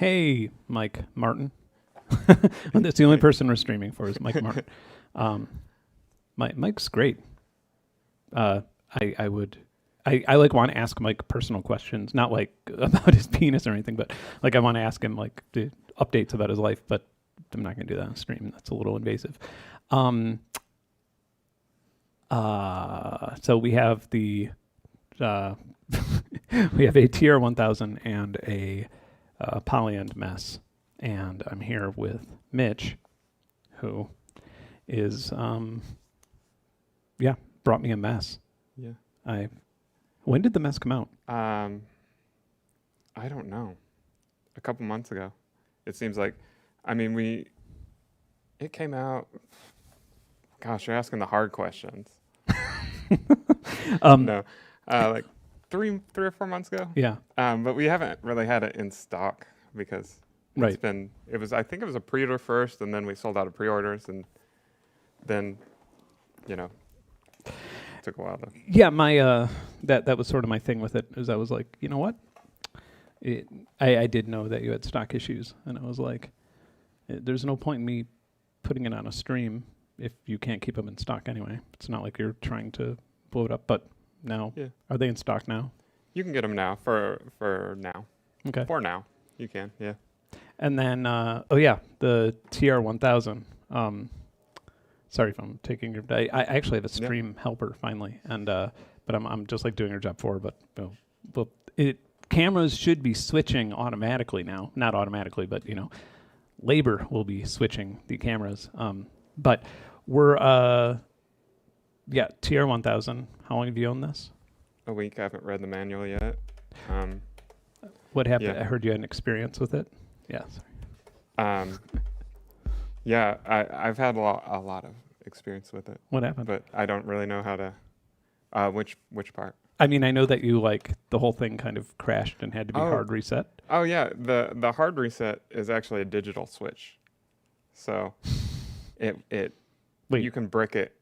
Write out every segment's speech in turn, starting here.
Hey, Mike Martin. That's the only person we're streaming for is Mike Martin. Mike's great. I like want to ask Mike personal questions, not like about his penis or anything, but like I want to ask him like the updates about his life, but I'm not going to do that on stream. That's a little invasive. So we have the we have a TR-1000 and a Polyend Mess, and I'm here with Mitch, who is brought me a mess. Yeah. When did the mess come out? I don't know. A couple months ago. It seems like, it came out, gosh, you're asking the hard questions. No, like three or 4 months ago. Yeah. But we haven't really had it in stock because I think it was a pre-order first, and then we sold out of pre-orders, and then, it took a while to. Yeah, my that was sort of my thing with it, is I was like, you know what? I did know that you had stock issues, and I was like, there's no point in me putting it on a stream if you can't keep them in stock anyway. It's not like you're trying to blow it up, but now, are they in stock now? You can get them now for now. Okay. For now, you can, yeah. And then, the TR-1000. Sorry if I'm taking your. I actually have a stream helper finally, and but I'm just like doing her job for her. But cameras should be switching automatically now. Not automatically, but labor will be switching the cameras. But we're TR-1000. How long have you owned this? A week. I haven't read the manual yet. What happened? I heard you had an experience with it. Yeah. Sorry. Yeah, I've had a lot of experience with it. What happened? But I don't really know how to. Which part? I mean, I know that you the whole thing kind of crashed and had to be hard reset. Oh yeah, the hard reset is actually a digital switch, so you can brick it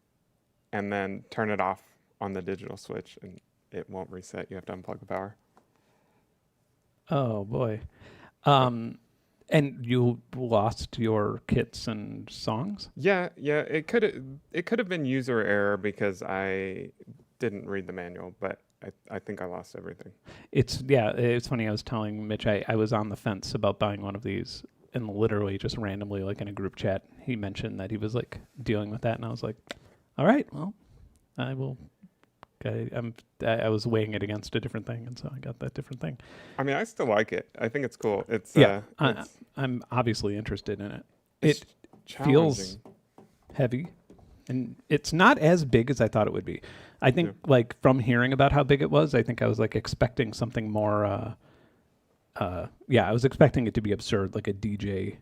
and then turn it off on the digital switch, and it won't reset. You have to unplug the power. Oh boy. And you lost your kits and songs? Yeah. It could have been user error because I didn't read the manual, but I think I lost everything. It's funny. I was telling Mitch I was on the fence about buying one of these, and literally just randomly, like in a group chat, he mentioned that he was like dealing with that, and I was like, all right, well, I will. I was weighing it against a different thing, and so I got that different thing. I mean, I still like it. I think it's cool. It's I'm obviously interested in it. It feels heavy, and it's not as big as I thought it would be. I think like from hearing about how big it was, I think I was like expecting something more. I was expecting it to be absurd, like a DJ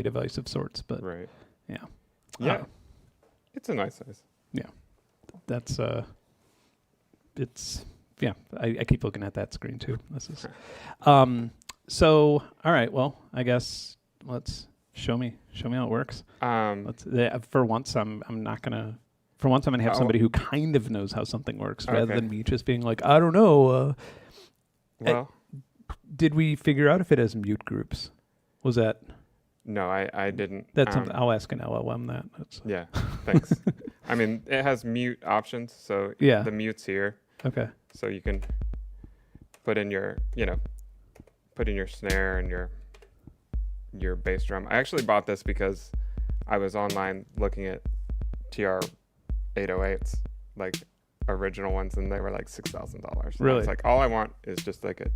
device of sorts. But right. Yeah. It's a nice size. Yeah, that's I keep looking at that screen too. This is so all right, well, I guess let's show me how it works. For once I'm gonna have somebody who kind of knows how something works rather than me just being like, I don't know. Did we figure out if it has mute groups? Was that? No, I didn't. That's something I'll ask an LLM that. Yeah, thanks. I mean, it has mute options, so the mute's here. Okay. So you can put in your snare and your bass drum. I actually bought this because I was online looking at TR-808s, like original ones, and they were like $6,000. Really? I was like, all I want is just like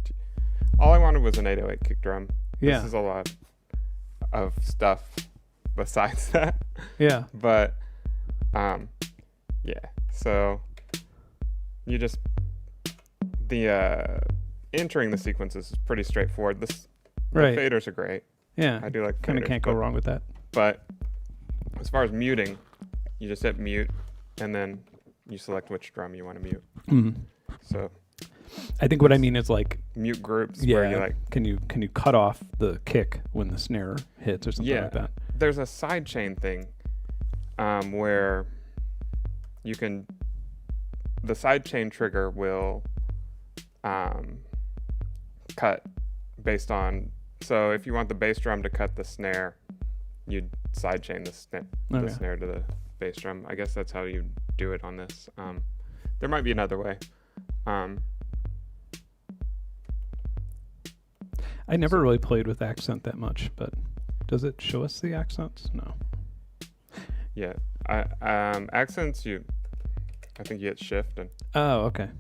all I wanted was an 808 kick drum. Yeah. This is a lot of stuff besides that. Yeah. But so you just entering the sequences is pretty straightforward. The faders are great. Yeah. I do like kind of can't go wrong with that. But as far as muting, you just hit mute and then you select which drum you want to mute. Mm-hmm. So I think what I mean is like mute groups where you like can you cut off the kick when the snare hits or something like that. There's a sidechain thing where you can the sidechain trigger will cut based on So if you want the bass drum to cut the snare, you'd sidechain the snare to the bass drum. I guess that's how you do it on this. There might be another way. I never really played with accent that much, but does it show us the accents? No. Yeah. Accents, I think you hit shift and. Oh, okay.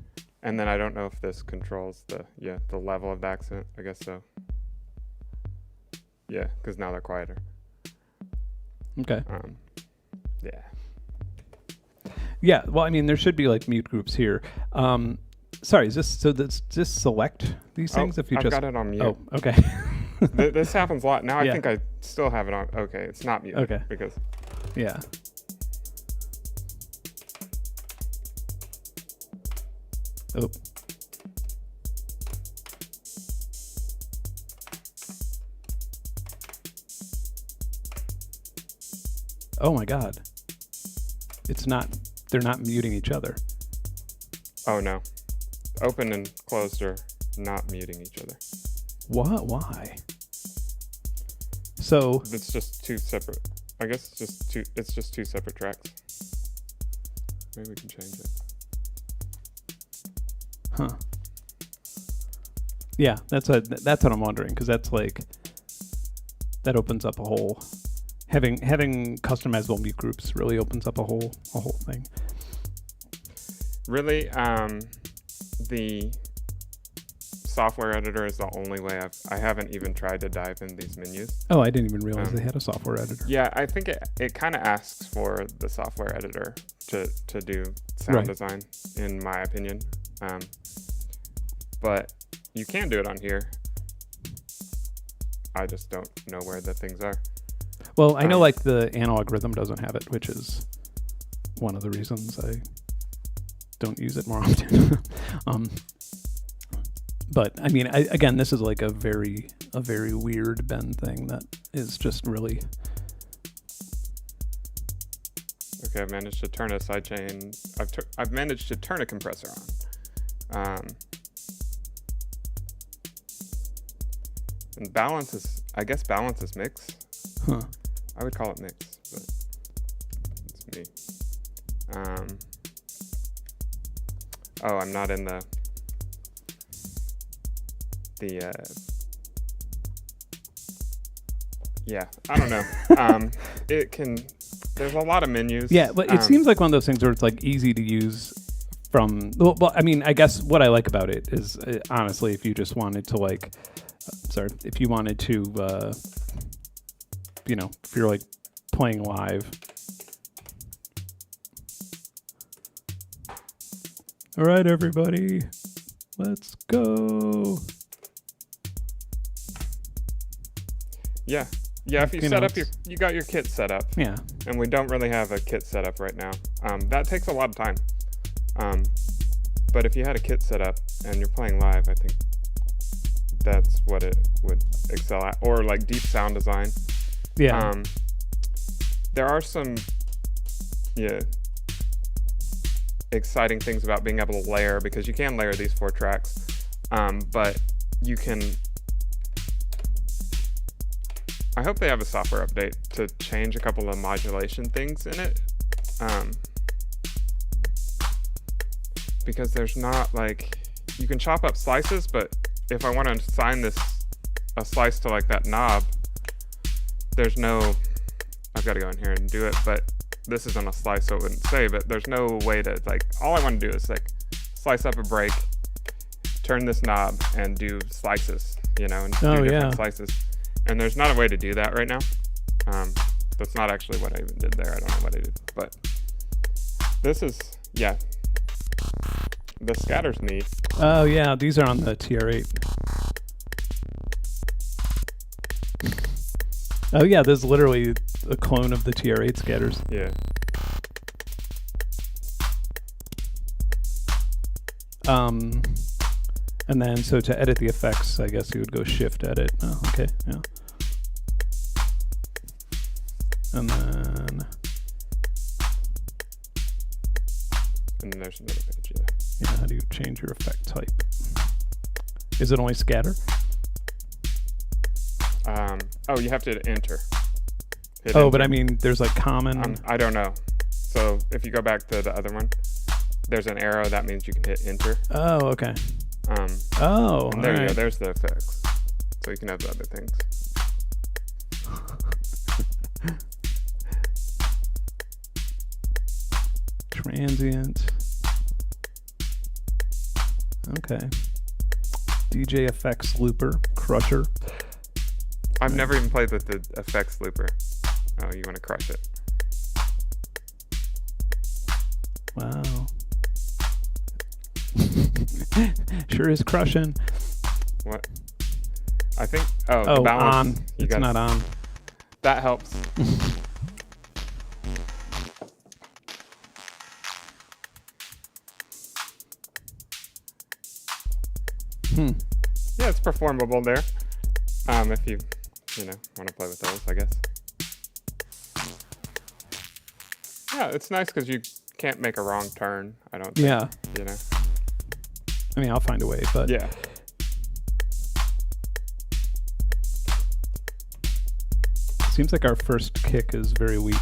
And then I don't know if this controls the level of the accent. I guess so. Yeah, because now they're quieter. Okay. Yeah. Yeah. Well, I mean, there should be like mute groups here. Sorry, is this so? Does this select these things if you I've just? got it on mute. Oh, okay. This happens a lot. Now Yeah. I think I still have it on. Okay, it's not mute. Okay. Because. Yeah. Oh. Oh my God. It's not, they're not muting each other. Oh no. Open and closed are not muting each other. What? Why? So. It's just two separate. I guess it's just two separate tracks. Maybe we can change it. Huh. Yeah, that's what I'm wondering, because that's like, that opens up a whole, having customizable mute groups really opens up a whole thing. Really, the software editor is the only way I haven't even tried to dive in these menus. Oh, I didn't even realize they had a software editor. Yeah, I think it kind of asks for the software editor to do sound design, in my opinion. But you can do it on here. I just don't know where the things are. Well, I know like the analog rhythm doesn't have it, which is one of the reasons I don't use it more often. But I mean, again, this is like a very weird Benn thing that is just really. Okay, I've managed to turn a sidechain. I've managed to turn a compressor on. And balance is, I guess balance is mix. Huh. I would call it mix, but it's me. Oh, I'm not in the yeah, I don't know. There's a lot of menus. Yeah, but it seems like one of those things where it's like easy to use from, well, I mean, I guess what I like about it is honestly, if you just wanted to like, if you wanted to, if you're like playing live. All right, everybody, let's go. Yeah. Yeah, if you set up you got your kit set up. Yeah. And we don't really have a kit set up right now. That takes a lot of time. But if you had a kit set up and you're playing live, I think that's what it would excel at. Or like deep sound design. Yeah. There are some exciting things about being able to layer, because you can layer these 4 tracks. But you can, I hope they have a software update to change a couple of modulation things in it. Because there's not like, you can chop up slices, but if I want to assign a slice to like that knob, there's no, I've got to go in here and do it, but this isn't a slice, so it wouldn't say, but there's no way to like, all I want to do is like slice up a break, turn this knob and do slices, and do different slices. And there's not a way to do that right now. That's not actually what I even did there. I don't know what I did, but this is, the scatter's neat. Oh yeah, these are on the TR-8. Oh yeah, there's literally a clone of the TR-8 scatters. Yeah. And then so to edit the effects, I guess you would go Shift Edit. Oh, okay, yeah. And then there's another page, yeah, how do you change your effect type? Is it only scatter? Oh, you have to enter. Hit Oh, enter. but I mean, there's like common. I don't know. So if you go back to the other one, there's an arrow. That means you can hit enter. Oh, okay. And there you go. Alright. There's the effects. So you can have the other things. Transient. Okay. DJ effects looper, crusher. I've never even played with the effects looper. Oh, you want to crush it. Wow. Sure is crushing. What? I think. Oh, Oh, the balance. on. You It's got not on. That helps. Yeah, it's performable there. If you want to play with those, I guess. Yeah, it's nice because you can't make a wrong turn. I don't think, Yeah. you know. I mean, I'll find a way, but Yeah. seems like our first kick is very weak.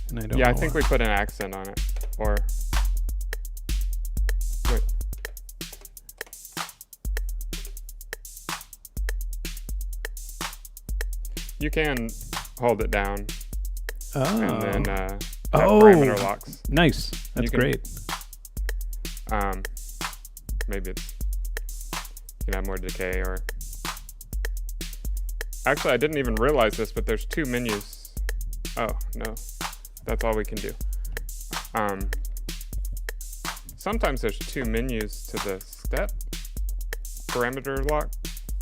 And I don't Yeah, know I think why. we put an accent on it. Or wait. You can hold it down and then have parameter locks. Nice. That's can- great. Maybe you can have more decay or. Actually, I didn't even realize this, but there's two menus. Oh no, that's all we can do. Sometimes there's two menus to the step parameter lock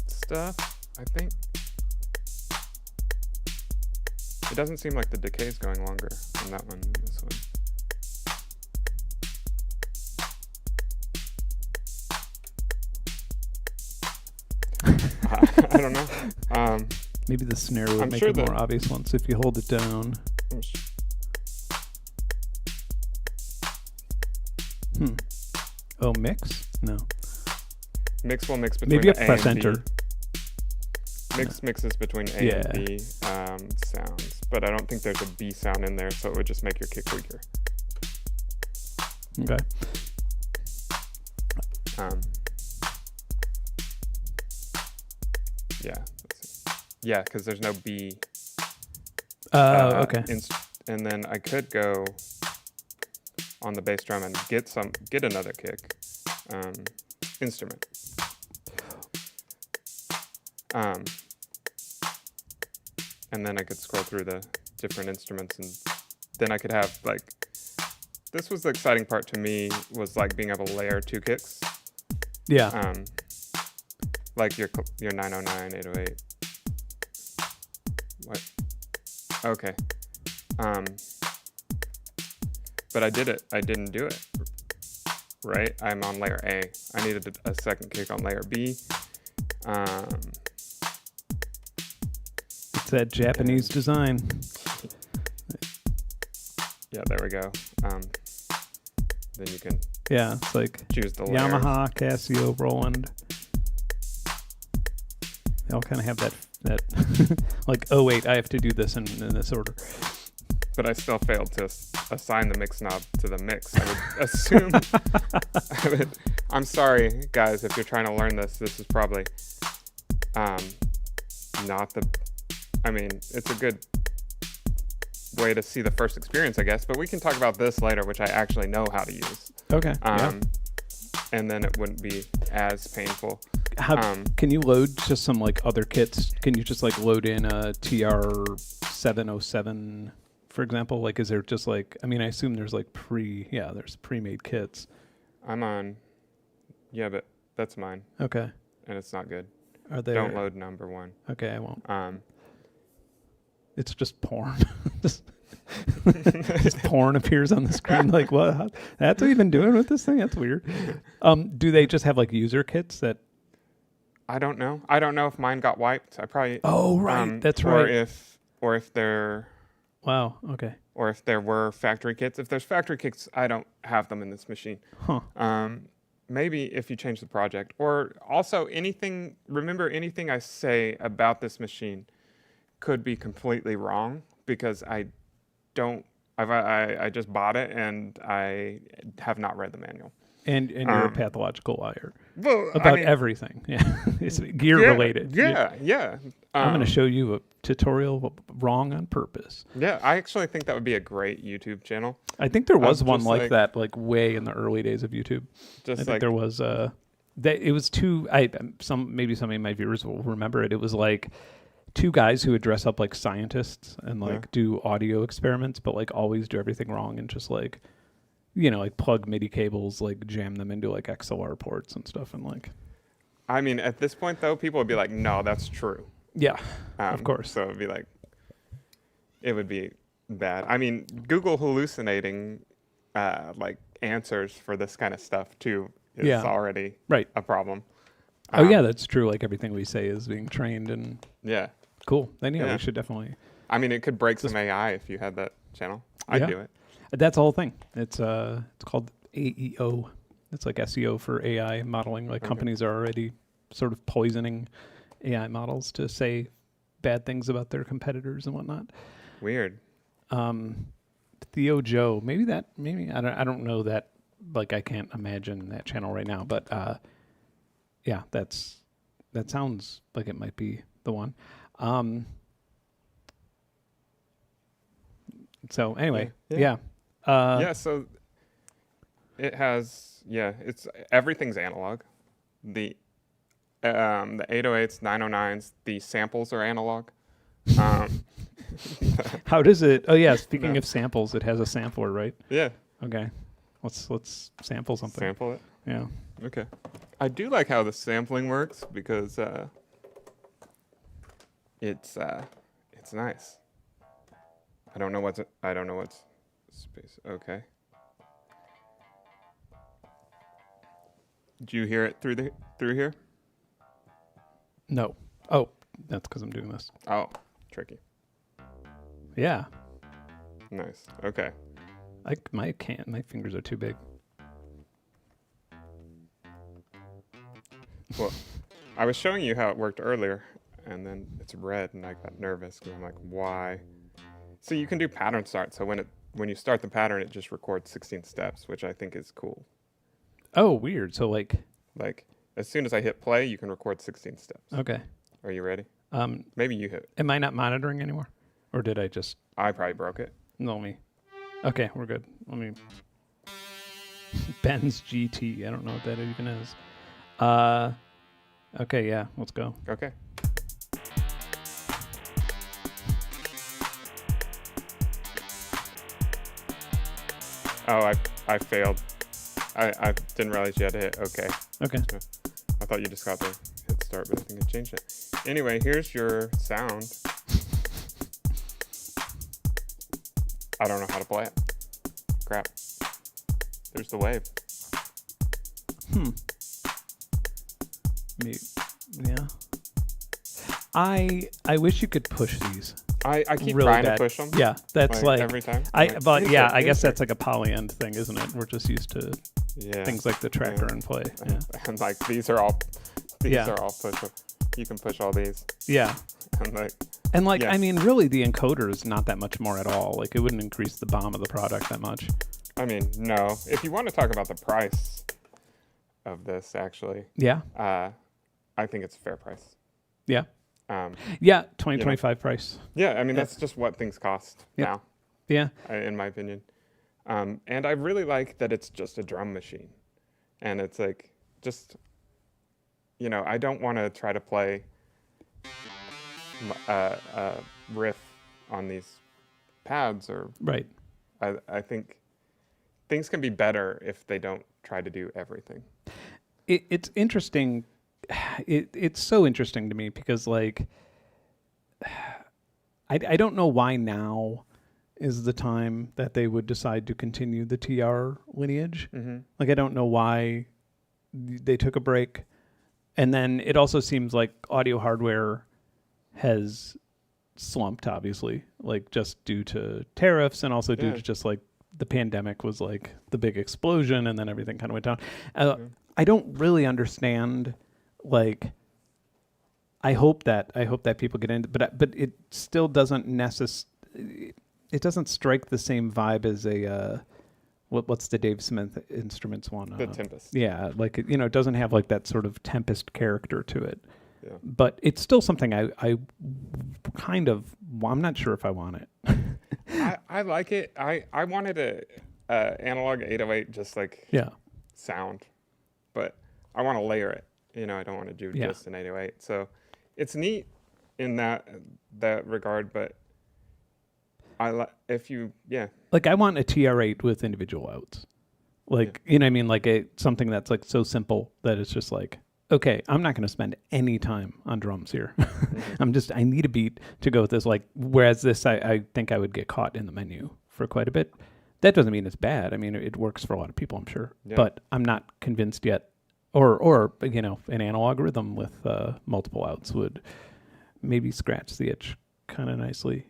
stuff. I think it doesn't seem like the decay is going longer on that one than this one. I don't know. Maybe the snare would I'm make sure it more that- obvious once if you hold it down. Oh, mix? No. Mix will mix between Maybe you the have to A press and enter. B. Mix mixes between A Yeah. and B sounds, but I don't think there's a B sound in there, so it would just make your kick weaker. Okay. Yeah. Yeah, because there's no B. Okay. And then I could go on the bass drum and get another kick instrument. And then I could scroll through the different instruments, and then I could have like. This was the exciting part to me, was like being able to layer two kicks. Yeah. Like your 909, 808. What? Okay. But I did it. I didn't do it. Right? I'm on layer A. I needed a second kick on layer B. It's that Japanese design. Yeah, there we go. Then you can Yeah, it's like choose the layers. Yamaha, Casio, Roland. They all kind of have that like, oh wait, I have to do this in this order. But I still failed to assign the mix knob to the mix. I would assume. I'm sorry, guys, if you're trying to learn this. This is probably not the. I mean, it's a good way to see the first experience, I guess. But we can talk about this later, which I actually know how to use. Okay. Yeah. And then it wouldn't be as painful. How can you load just some like other kits? Can you just like load in a TR-707, for example? Like, is there just like, I mean, I assume there's like there's pre-made kits. I'm on. Yeah, but that's mine, Okay. and it's not good. Are they? Don't load number one. Okay, I won't. Um, It's just porn. just porn appears on the screen. Like, what? That's what you've been doing with this thing? That's weird. Do they just have like user kits that? I don't know. I don't know if mine got wiped. I probably. Oh, right. That's or right. Or if there. Wow. Okay. Or if there were factory kits. If there's factory kits, I don't have them in this machine. Huh. maybe if you change the project, or also remember anything I say about this machine could be completely wrong because I just bought it and I have not read the manual. And you're a pathological liar Well, about everything. Yeah, it's gear related. Yeah. I'm going to show you a tutorial wrong on purpose. Yeah, I actually think that would be a great YouTube channel. I think there was one like that, like way in the early days of YouTube. I think there was that it was two. Maybe some of my viewers will remember it. It was like two guys who would dress up like scientists and like do audio experiments, but like always do everything wrong and just like, like plug MIDI cables, like jam them into like XLR ports and stuff, and like. I mean, at this point though, people would be like, "No, that's true." Yeah, of course. So it'd be like, it would be bad. I mean, Google hallucinating, like answers for this kind of stuff too is already a problem. Oh yeah, that's true. Like everything we say is being trained and cool. Then we should definitely. I mean, it could break some AI if you had that channel. I'd do it. That's the whole thing. It's called AEO. It's like SEO for AI modeling. Like companies are already sort of poisoning AI models to say bad things about their competitors and whatnot. Weird. Theo Joe, maybe I don't know that. Like I can't imagine that channel right now, but that sounds like it might be the one. So anyway, so it has everything's analog. The 808s, 909s, the samples are analog. How does it? Oh yeah, speaking of samples, it has a sampler, right? Yeah. Okay. Let's sample something. Sample it. Yeah. Okay. I do like how the sampling works because it's nice. I don't know what's space. Okay. Did you hear it through here? No. Oh, that's because I'm doing this. Oh, tricky. Yeah. Nice. Okay. My fingers are too big. Well, I was showing you how it worked earlier, and then it's red, and I got nervous because I'm like, why? So you can do pattern start. So when you start the pattern, it just records 16 steps, which I think is cool. Oh, weird. So like as soon as I hit play, you can record 16 steps. Okay. Are you ready? Maybe you hit. Am I not monitoring anymore, or did I just? I probably broke it. No, me. Okay, we're good. Let me. Benn's GT. I don't know what that even is. Okay, yeah, let's go. Okay. Oh, I failed. I didn't realize you had to hit okay. Okay. I thought you just got to hit start, but I think I changed it. Anyway, here's your sound. I don't know how to play it. Crap. There's the wave. Maybe, yeah. I wish you could push these. I keep really trying bad. to push them. Yeah, that's like every time. I guess that's like a Polyend thing, isn't it? We're just used to things like the tracker and play. Yeah. And like these are all push. You can push all these. Yeah. And I mean, really, the encoder is not that much more at all. Like, it wouldn't increase the BOM of the product that much. I mean, no. If you want to talk about the price of this, actually, I think it's a fair price. Yeah. 2025 price. Yeah, I mean, that's just what things cost now. Yeah. In my opinion. And I really like that it's just a drum machine. And it's like, just, I don't want to try to play a riff on these pads or... Right. I think things can be better if they don't try to do everything. It's interesting. It's so interesting to me because, like, I don't know why now is the time that they would decide to continue the TR lineage. Mm-hmm. Like, I don't know why they took a break. And then it also seems like audio hardware has slumped, obviously, like just due to tariffs and also due to just like the pandemic was like the big explosion and then everything kind of went down. I don't really understand, like, I hope that people get into, but it still doesn't it doesn't strike the same vibe as a what's the Dave Smith Instruments one? The Tempest. Yeah, like it doesn't have like that sort of Tempest character to it. Yeah. But it's still something I kind of, I'm not sure if I want it. I like it. I wanted a analog 808 just like Yeah. sound, but I want to layer it. I don't want to do just an 808. So it's neat in that regard, but like I want a TR-8 with individual outs. Like, you know what I mean? Like something that's like so simple that it's just like, okay, I'm not going to spend any time on drums here. I need a beat to go with this. Like, whereas this, I think I would get caught in the menu for quite a bit. That doesn't mean it's bad. I mean, it works for a lot of people, I'm sure. Yeah. But I'm not convinced yet. Or an analog rhythm with multiple outs would maybe scratch the itch kind of nicely.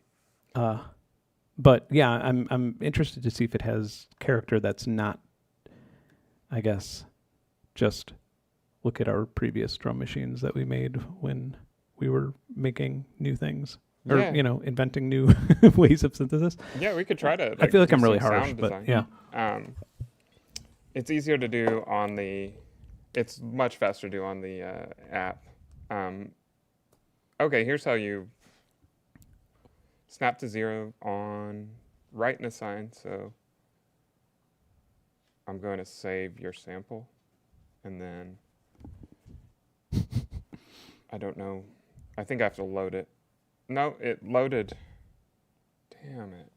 But yeah, I'm interested to see if it has character that's not, I guess, just look at our previous drum machines that we made when we were making new things or inventing new ways of synthesis. Yeah, we could try to. I feel like I'm really harsh, but yeah. It's easier to do on the. It's much faster to do on the app. Okay, here's how you snap to 0 on write and assign. So I'm going to save your sample, and then I don't know. I think I have to load it. No, it loaded. Damn it.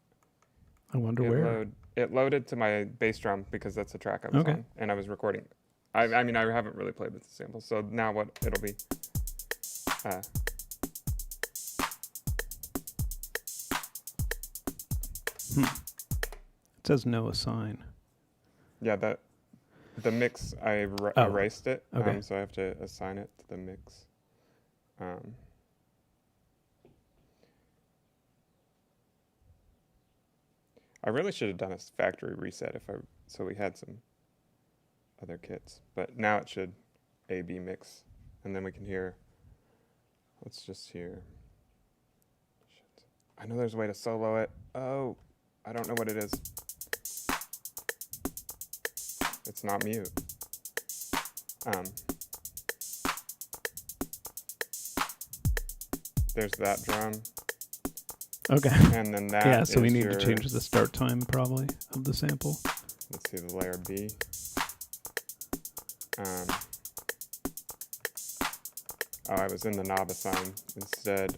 I wonder where. It loaded to my bass drum because that's the track I was on, and I was recording. I mean, I haven't really played with the samples, so now what it'll be. It says no assign. Yeah, the mix, I erased it, okay. So I have to assign it to the mix. I really should have done a factory reset so we had some other kits, but now it should A/B mix, and then we can hear. Let's just hear. Shit. I know there's a way to solo it. Oh, I don't know what it is. It's not mute. There's that drum. Okay. And then that. Yeah, so we need to change the start time probably of the sample. Let's see the layer B. I was in the knob assign instead.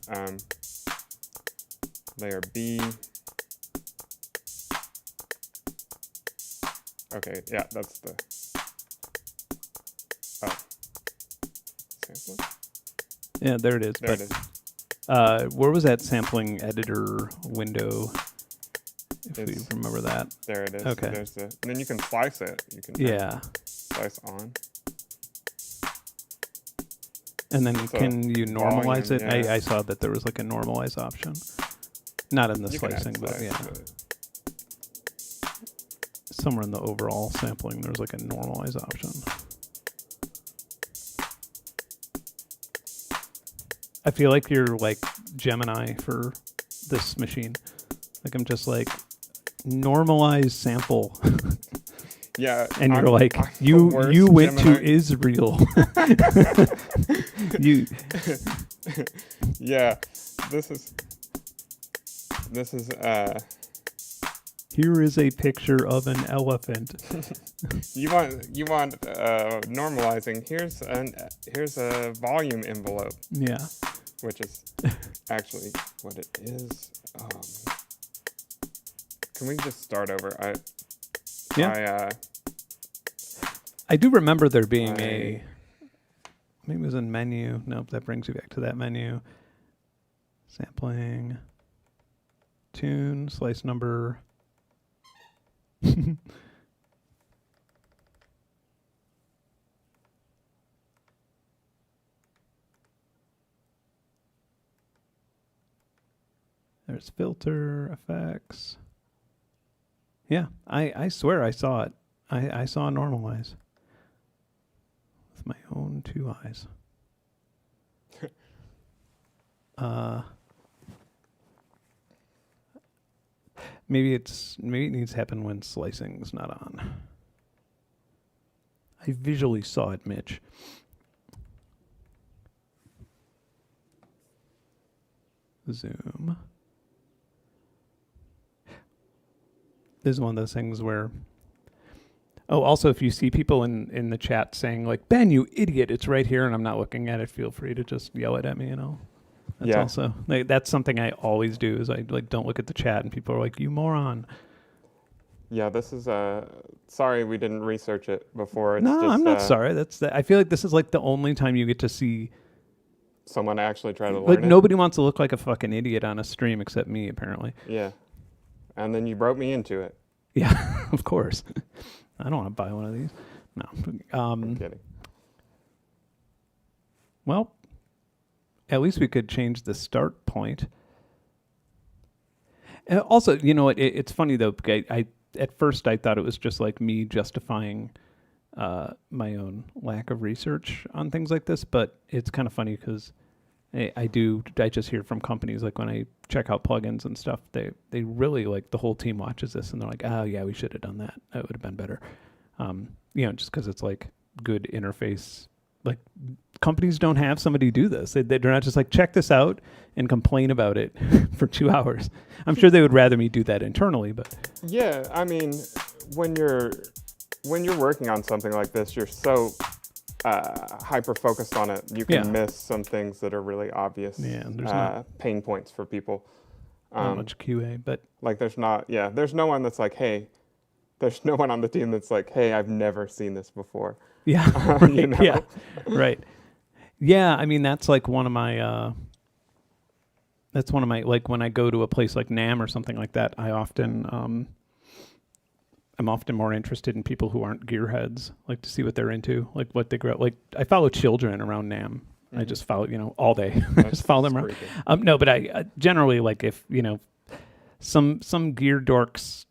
Layer B. Okay, yeah, that's the. Oh. Sampling? Yeah, there it is. There it is. Where was that sampling editor window? If we remember that. There it is. Okay. And then you can slice it. You can slice on. And then can you normalize it? Yeah. I saw that there was like a normalize option. Not in the slicing, but yeah. Somewhere in the overall sampling, there's like a normalize option. I feel like you're like Gemini for this machine. Like I'm just like, normalize sample. Yeah. And you're like, you went Gemini. To Israel. Yeah. This is Here is a picture of an elephant. You want normalizing. Here's a volume envelope. Yeah. Which is actually what it is. Can we just start over? I do remember there being maybe it was in menu. Nope, that brings you back to that menu. Sampling, tune, slice number. There's filter, effects. Yeah, I swear I saw it. I saw normalize. and 2 eyes. Maybe it needs to happen when slicing's not on. I visually saw it, Mitch. Zoom. This is one of those things where... Oh, also, if you see people in the chat saying, like, Ben, you idiot, it's right here, and I'm not looking at it, feel free to just yell it at me, That's also... that's something I always do, is I, don't look at the chat, and people are like, you moron. Yeah, this is... sorry we didn't research it before. It's no, just, I'm not sorry. I feel like this is, the only time you get to see... someone actually try to learn it. Nobody wants to look like a fucking idiot on a stream except me, apparently. Yeah. And then you broke me into it. Yeah, of course. I don't want to buy one of these. No. I'm kidding. Well, at least we could change the start point. Also, it's funny, though. At first, I thought it was just like me justifying my own lack of research on things like this, but it's kind of funny because I just hear from companies, like when I check out plugins and stuff, they really, the whole team watches this and they're like, oh yeah, we should have done that. That would have been better. Just because it's good interface. Companies don't have somebody do this. They're not just check this out and complain about it for 2 hours. I'm sure they would rather me do that internally, but. Yeah, I mean, when you're working on something like this, you're so hyper focused on it. You can miss some things that are really obvious pain points for people. Not much QA, but there's no one that's there's no one on the team that's hey, I've never seen this before. Yeah, right, yeah, right. Yeah, I mean that's one of my when I go to a place like NAMM or something like that, I'm often more interested in people who aren't gearheads, to see what they're into, what they grow. I follow children around NAMM. I just follow, all day. I just follow them around. No, but I generally if some gear dork's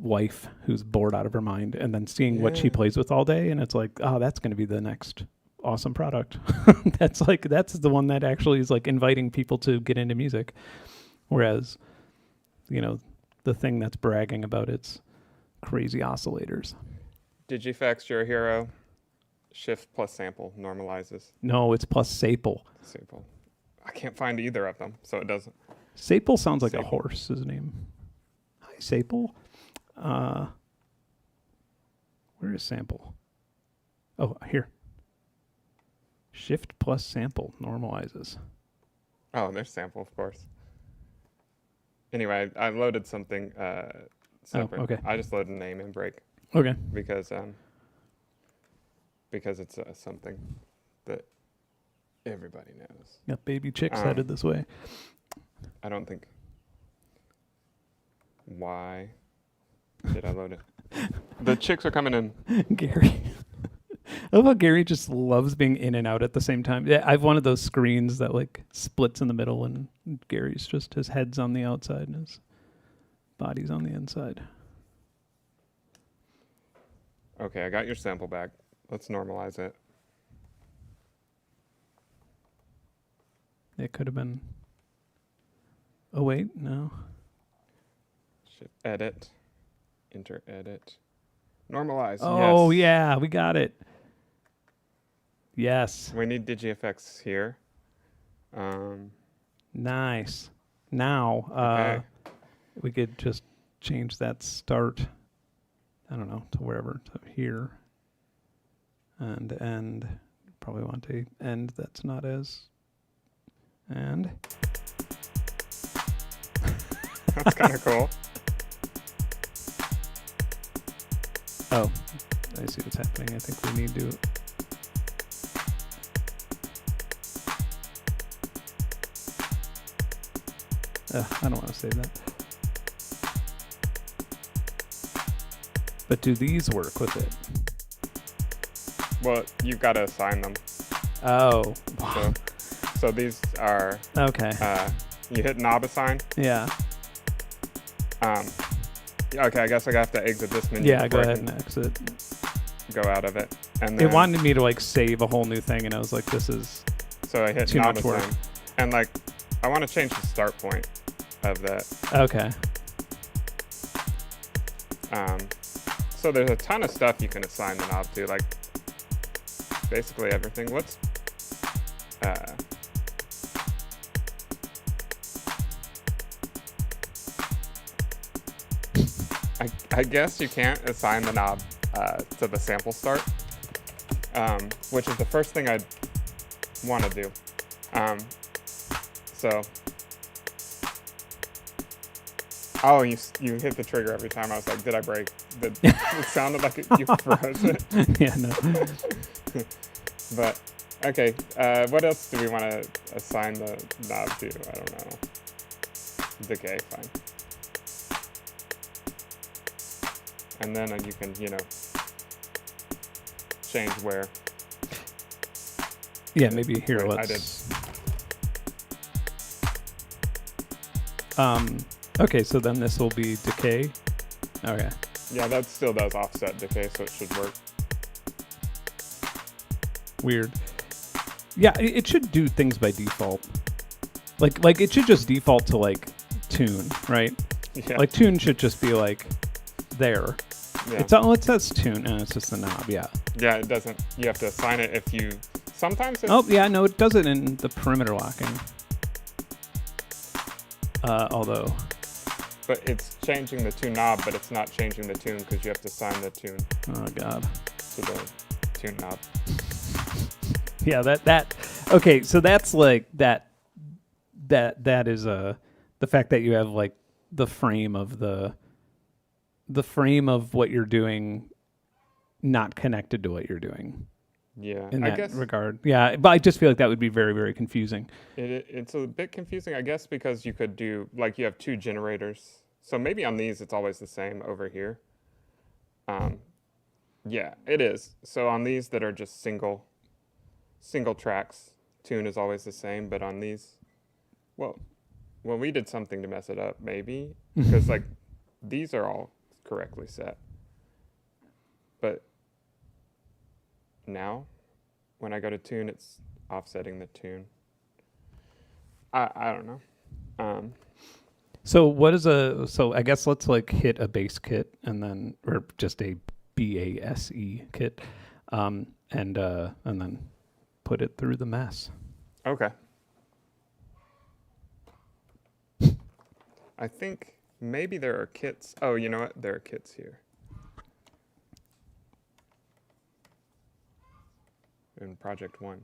wife who's bored out of her mind, and then seeing what she plays with all day, and it's oh, that's going to be the next awesome product. That's the one that actually is inviting people to get into music, whereas the thing that's bragging about its crazy oscillators. Digifx, you're a hero. Shift plus sample normalizes. No, it's plus Saple. Saple. I can't find either of them, so it doesn't. Saple sounds like a horse's name. Hi, Saple. Where is sample? Oh, here. Shift plus sample normalizes. Oh, there's sample, of course. Anyway, I loaded something separate. Oh, okay. I just loaded a name and break. Okay. Because it's something that everybody knows. Got baby chicks headed this way. I don't think. Why did I load it? The chicks are coming in. Gary. I love how Gary just loves being in and out at the same time. Yeah, I have one of those screens that splits in the middle, and Gary's just, his head's on the outside and his body's on the inside. Okay, I got your sample back. Let's normalize it. It could have been... Oh, wait, no. Edit. Enter edit. Normalize. Oh, yes. Yeah, we got it. Yes. We need DigiFX here. Nice. Now, we could just change that start, I don't know, to wherever, to here. And end. Probably want to end that's not as. And. That's kind of cool. Oh, I see what's happening. I think we need to. I don't want to save that. But do these work with it? Well, you've got to assign them. Oh. So these are. Okay. You hit knob assign. Yeah. Okay, I guess I have to exit this menu. Yeah, go ahead and exit. go out of it. And then, It wanted me to like save a whole new thing, and I was like, this is so I hit too knob much work. assign. And like, I want to change the start point of that. okay. So there's a ton of stuff you can assign the knob to, like basically everything. What's I guess you can't assign the knob to the sample start, which is the first thing I'd want to do. So, oh, you hit the trigger every time. I was like, did I break? It sounded like you froze it. Yeah, no. But okay, what else do we want to assign the knob to? I don't know. Decay, fine. And then you can, change where. Yeah, maybe here. Wait, Let's. Okay, so then this will be decay. Okay. Yeah, that still does offset decay, so it should work. Weird. Yeah, it should do things by default. Like it should just default to like tune, right? Yeah. Like tune should just be like there. Yeah. It says tune, and it's just the knob. Yeah. Yeah, it doesn't. You have to assign it if you. Sometimes. Oh yeah, no, it does it in the perimeter locking. Although. But it's changing the tune knob, but it's not changing the tune because you have to assign the tune Oh god. to the tune knob. Yeah, that. Okay, so that's like that is the fact that you have like the frame of what you're doing not connected to what you're doing. Yeah, In I that guess regard. Yeah, but I just feel like that would be very, very confusing. it's a bit confusing, I guess, because you could do, like, you have two generators. So maybe on these it's always the same over here. Yeah, it is. So on these that are just single tracks, tune is always the same, but on these, well, we did something to mess it up, maybe, because like these are all correctly set. But now, when I go to tune, it's offsetting the tune. I don't know. So I guess let's like hit a base kit and then, or just a BASE kit, and then put it through the mess. Okay. I think maybe there are kits. Oh, you know what? There are kits here. In Project 1.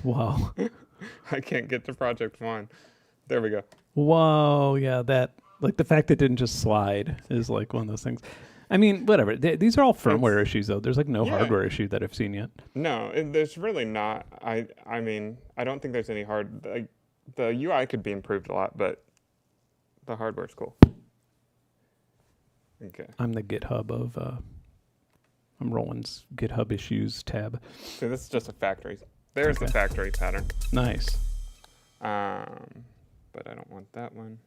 Wow. I can't get to Project 1. There we go. Whoa, yeah, that like the fact that it didn't just slide is like one of those things. I mean, whatever. These are all firmware issues, though. There's like no hardware issue that I've seen yet. No, there's really not. I mean, I don't think there's any the UI could be improved a lot, but the hardware's cool. Okay. I'm the GitHub of I'm Roland's GitHub issues tab. So this is just a factory. There's the factory pattern. Nice. But I don't want that one.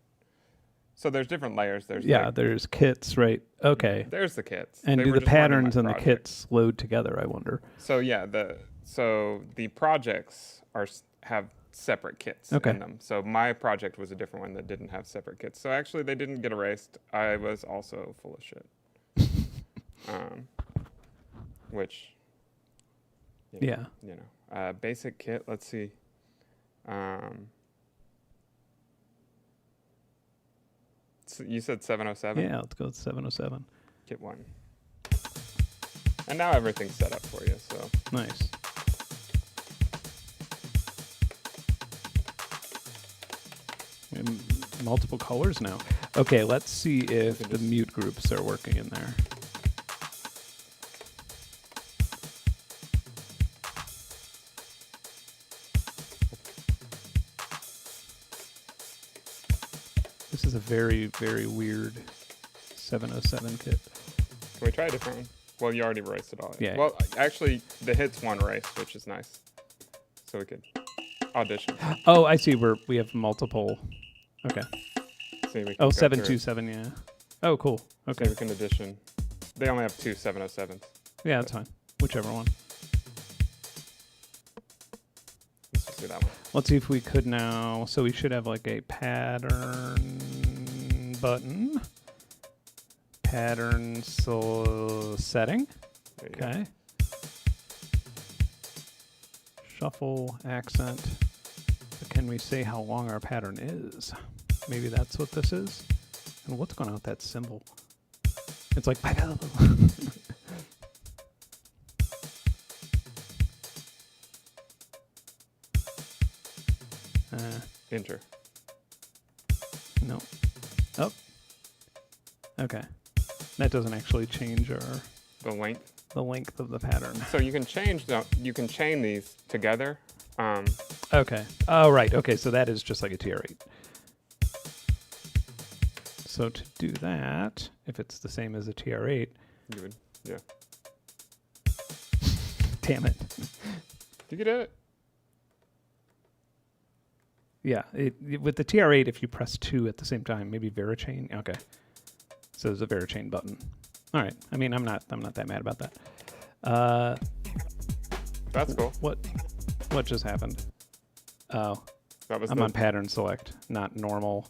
So there's different layers. There's kits, right? Okay. There's the kits. And do the patterns and the kits load together, I wonder? So yeah, the projects have separate kits in them. So my project was a different one that didn't have separate kits. So actually they didn't get erased. I was also full of shit. Which basic kit, let's see. So you said 707? Yeah, let's go with 707. Kit 1. And now everything's set up for you, so. Nice. Multiple colors now. Okay, let's see if the mute groups are working in there. This is a very, very weird 707 kit. Can we try a different one? Well, you already erased it all. Yeah. Well, actually, the hit's one erased, which is nice. So we could audition. Oh, I see. We have multiple. Okay. See, we can Oh, go through it. 727, yeah. Oh, cool. Okay. See, we can addition. They only have two 707s. Yeah, that's fine. Whichever one. Let's just do that one. Let's see if we could now. So we should have like a pattern button. Pattern setting. There you go. Okay. Shuffle, accent. But can we say how long our pattern is? Maybe that's what this is. And what's going on with that symbol? It's like Enter. no. Oh. Okay. That doesn't actually change The length. the length of the pattern. So you can change you can chain these together. Okay. Oh, right. Okay, so that is just like a TR-8. So to do that, if it's the same as a TR-8, You would, yeah. damn it. Did you get it? Yeah, with the TR-8, if you press 2 at the same time, maybe Verichain. Okay. So there's a Verichain button. All right. I mean, I'm not that mad about that. That's cool. What just happened? Oh, That was I'm on pattern select, not normal.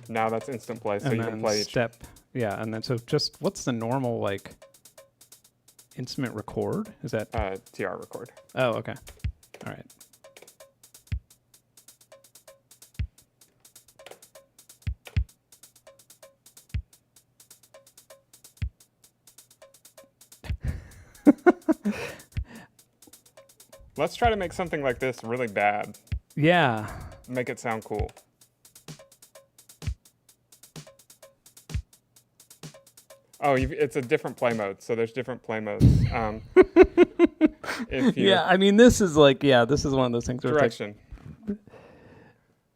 Now that's instant play, so And you then can play each. step. Yeah, and then so just what's the normal like instrument record? Is that? TR record. Oh, okay. All right. Let's try to make something like this really bad. Yeah. Make it sound cool. Oh, it's a different play mode. So there's different play modes. If you Yeah, I mean, this is like, this is one of those things where it's direction.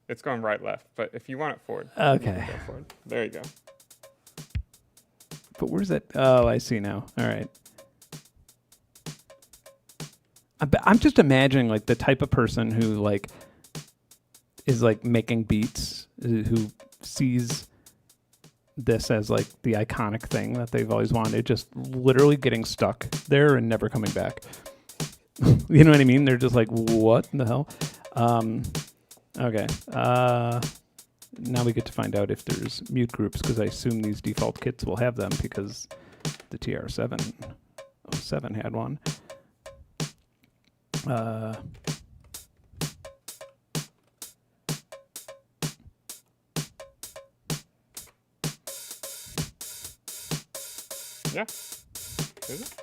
It's going right, left. But if you want it forward, like, you okay. can go forward. There you go. But where's that? Oh, I see now. All right. I'm just imagining like the type of person who like is like making beats, who sees this as like the iconic thing that they've always wanted, just literally getting stuck there and never coming back. You know what I mean? They're just like, what in the hell? Okay. Now we get to find out if there's mute groups, because I assume these default kits will have them because the TR-707 had one. Yeah. Is it?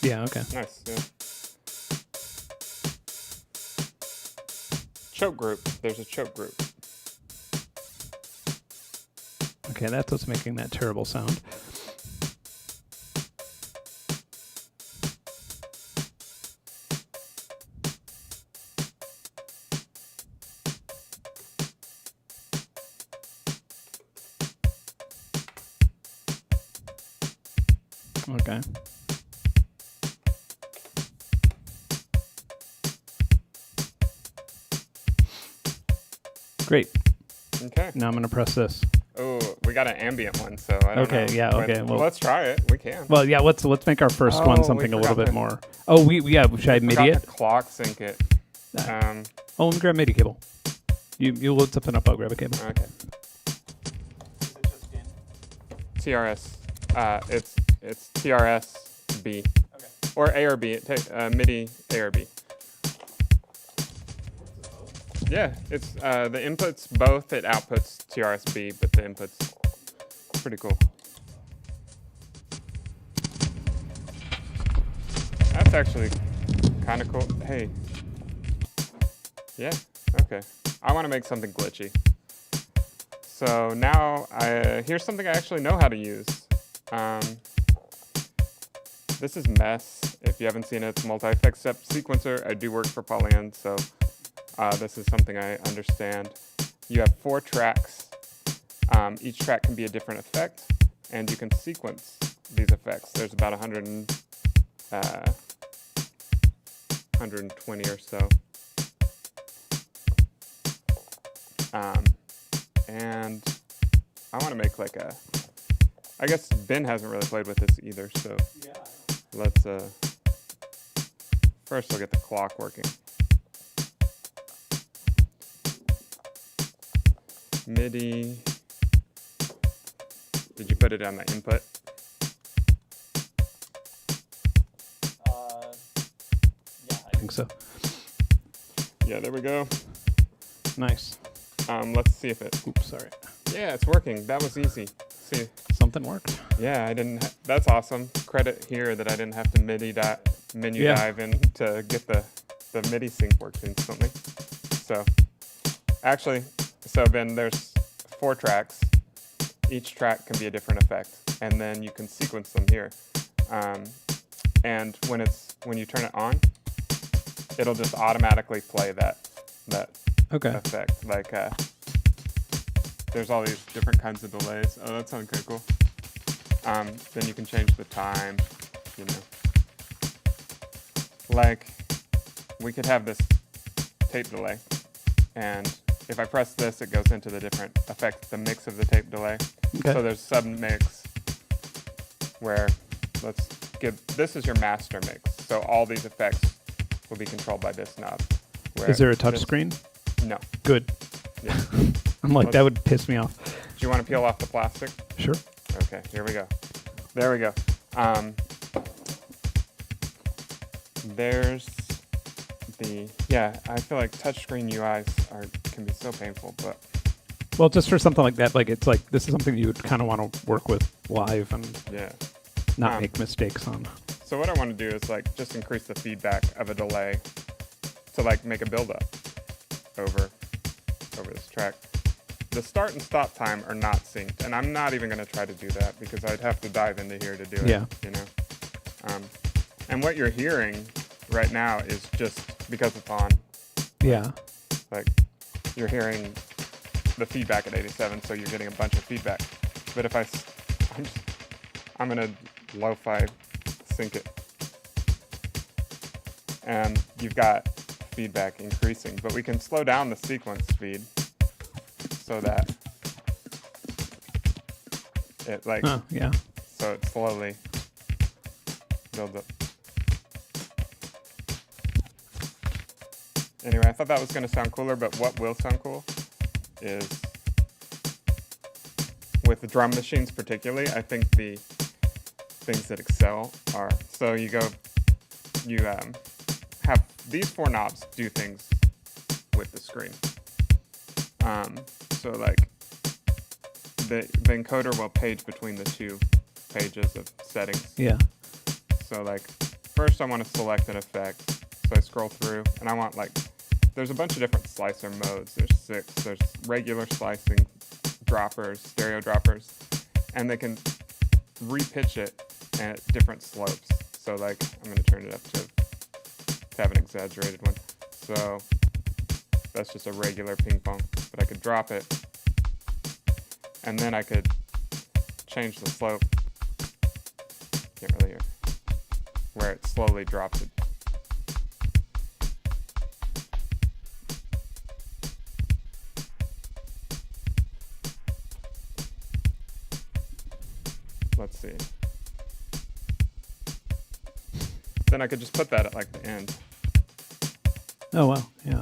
Yeah, okay. Nice. Yeah. Choke group. There's a choke group. Okay, that's what's making that terrible sound. Okay. Great. Okay. Now I'm going to press this. Oh, we got an ambient one, so I don't know. Okay, yeah, But okay, well- let's try it. We can. Well, yeah, let's make our first one Oh, something we a little forgot bit to- more. Oh, should I MIDI Forgot it? to clock sync it. Oh, let me grab a MIDI cable. You load something up, I'll grab a cable. Okay. TRS. It's TRS B. Okay. Or A or B. MIDI A or B. Yeah, it's the inputs both. It outputs TRS-B, but the inputs pretty cool. That's actually kind of cool. Hey. Yeah. Okay. I want to make something glitchy. So now here's something I actually know how to use. This is Mess. If you haven't seen it, it's a multi-effect step sequencer. I do work for Polyend, so this is something I understand. You have 4 tracks. Each track can be a different effect. and you can sequence these effects. There's about 120 or so. And I want to make like a, I guess Ben hasn't really played with this either, so Yeah. let's, first we'll get the clock working. MIDI, did you put it on the input? Yeah, I think so. Yeah, there we go. Nice. Let's see if it, Oops, sorry. yeah, it's working. That was easy. See, Something worked. yeah, I didn't, that's awesome. Credit here that I didn't have to menu Yeah. dive in to get the MIDI sync worked instantly. So, actually, so Ben, there's 4 tracks. Each track can be a different effect, and then you can sequence them here. And when you turn it on, it'll just automatically play that Okay. effect. Like, there's all these different kinds of delays. Oh, that sounds kind of cool. Then you can change the time, you know. Like, we could have this tape delay, and if I press this, it goes into the different effects, the mix of the tape delay. Okay. So there's sub-mix where, this is your master mix. So all these effects will be controlled by this knob. Is there a touch screen? No. Good. Yeah. I'm like, that would piss me off. Do you want to peel off the plastic? Sure. Okay, here we go. There we go. There's I feel like touchscreen UIs can be so painful, but Well, just for something like that, like it's like this is something you would kind of want to work with live and yeah. not make mistakes on. So what I want to do is like just increase the feedback of a delay to like make a build-up over this track. The start and stop time are not synced, and I'm not even going to try to do that because I'd have to dive into here to do it. Yeah. You know. And what you're hearing right now is just because it's on. Yeah. Like you're hearing the feedback at 87, so you're getting a bunch of feedback. But if I'm gonna lo-fi sync it, and you've got feedback increasing, but we can slow down the sequence speed so that it like Yeah. so it slowly builds up. Anyway, I thought that was going to sound cooler, but what will sound cool is with the drum machines particularly, I think the things that excel are, so you have these 4 knobs do things with the screen. So like the encoder will page between the 2 pages of settings. Yeah. So like first I want to select an effect. So I scroll through and I want like, there's a bunch of different slicer modes. There's 6. There's regular slicing, droppers, stereo droppers, and they can repitch it at different slopes. So like I'm going to turn it up to have an exaggerated one. So that's just a regular ping pong, but I could drop it and then I could change the slope. Can't really hear. Where it slowly drops it. Let's see. Then I could just put that at like the end. Oh, wow. Yeah.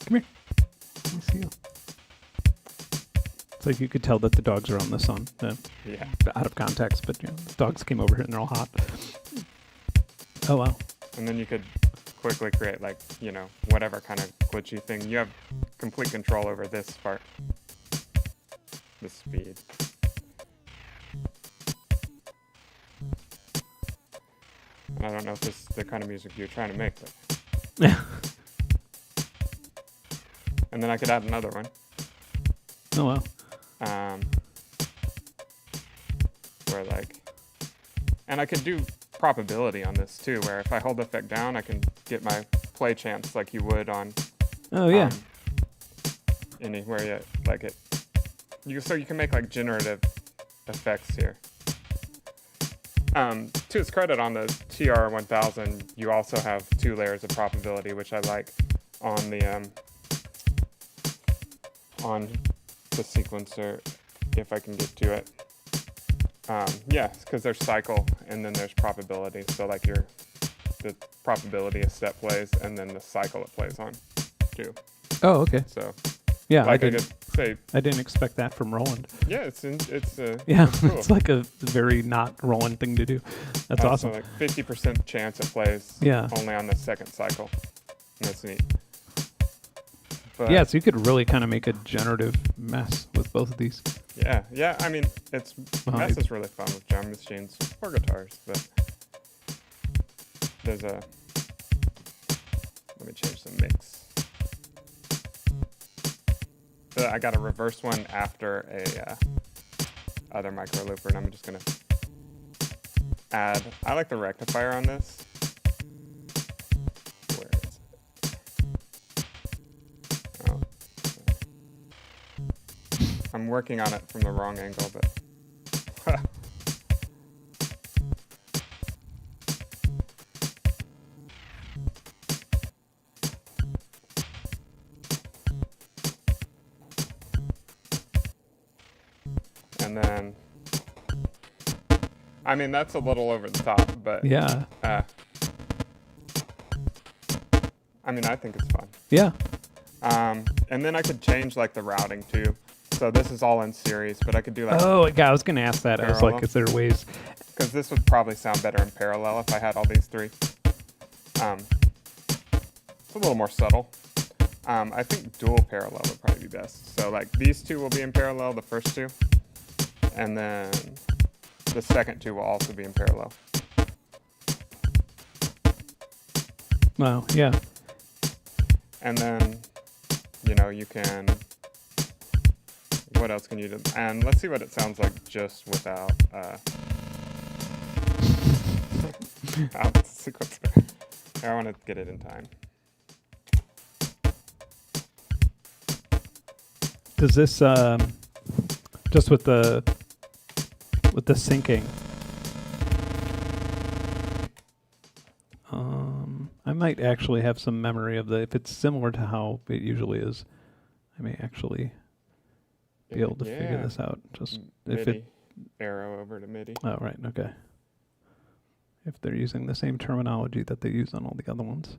Come here. Let me see you. It's like you could tell that the dogs are on the sun. Yeah. Out of context, but you know, the dogs came over here and they're all hot. Oh, wow. And then you could quickly create like, you know, whatever kind of glitchy thing. You have complete control over this part. The speed. And I don't know if this is the kind of music you're trying to make, but. Yeah. And then I could add another one. Oh, wow. Where like, and I could do probability on this too, where if I hold the effect down, I can get my play chance like you would on. Oh, yeah. Anywhere you like it. So you can make like generative effects here. To its credit, on the TR-1000, you also have 2 layers of probability, which I like on the sequencer, if I can get to it. Yeah, because there's cycle and then there's probability. So like the probability a step plays and then the cycle it plays on too. Oh, okay. So Yeah, like I could say, I didn't expect that from Roland. yeah, it's Yeah, cool. it's like a very not Roland thing to do. That's awesome. So like 50% chance it plays only on the second cycle. And that's neat. But Yeah, so you could really kind of make a generative mess with both of these. yeah. I mean, Mess is really fun with drum machines or guitars, but there's let me change the mix. I got a reverse one after a other micro looper, and I'm just gonna add. I like the rectifier on this. Where is it? Oh, I'm working on it from the wrong angle, but. And then, I mean, that's a little over the top, but yeah. I mean, I think it's fun. Yeah. And then I could change like the routing too. So this is all in series, but I could do like. Oh, yeah, I was going to ask that. I was like, is there ways? Because this would probably sound better in parallel if I had all these 3. It's a little more subtle. I think dual parallel would probably be best. So like these 2 will be in parallel, the first 2. And then the second 2 will also be in parallel. Wow, yeah. And then, you know, you can, what else can you do? And let's see what it sounds like just without, out the sequencer. I want to get it in time. Does this, just with the syncing, I might actually have some memory of if it's similar to how it usually is, I may actually be able to figure this out. Just MIDI, if it arrow over to MIDI. Oh, right, okay. If they're using the same terminology that they use on all the other ones.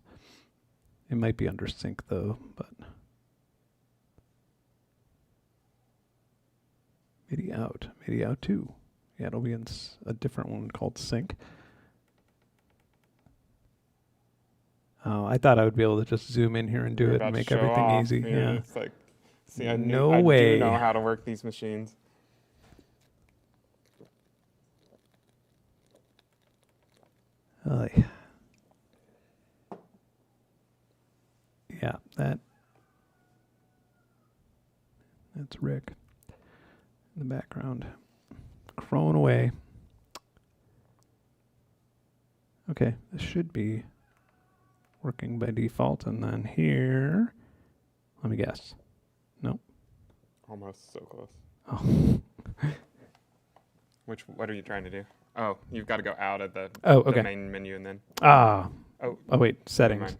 It might be under sync though, but MIDI out 2. Yeah, it'll be in a different one called sync. Oh, I thought I would be able to just zoom in here and do it and make everything easy. Yeah. It's like, see, I do know how to work these machines. Yeah, that's Rick in the background, crowing away. Okay, this should be working by default, and then here, let me guess. Nope. Almost so close. Oh. What are you trying to do? Oh, you've got to go out of the main menu and then. Oh, wait, settings. settings.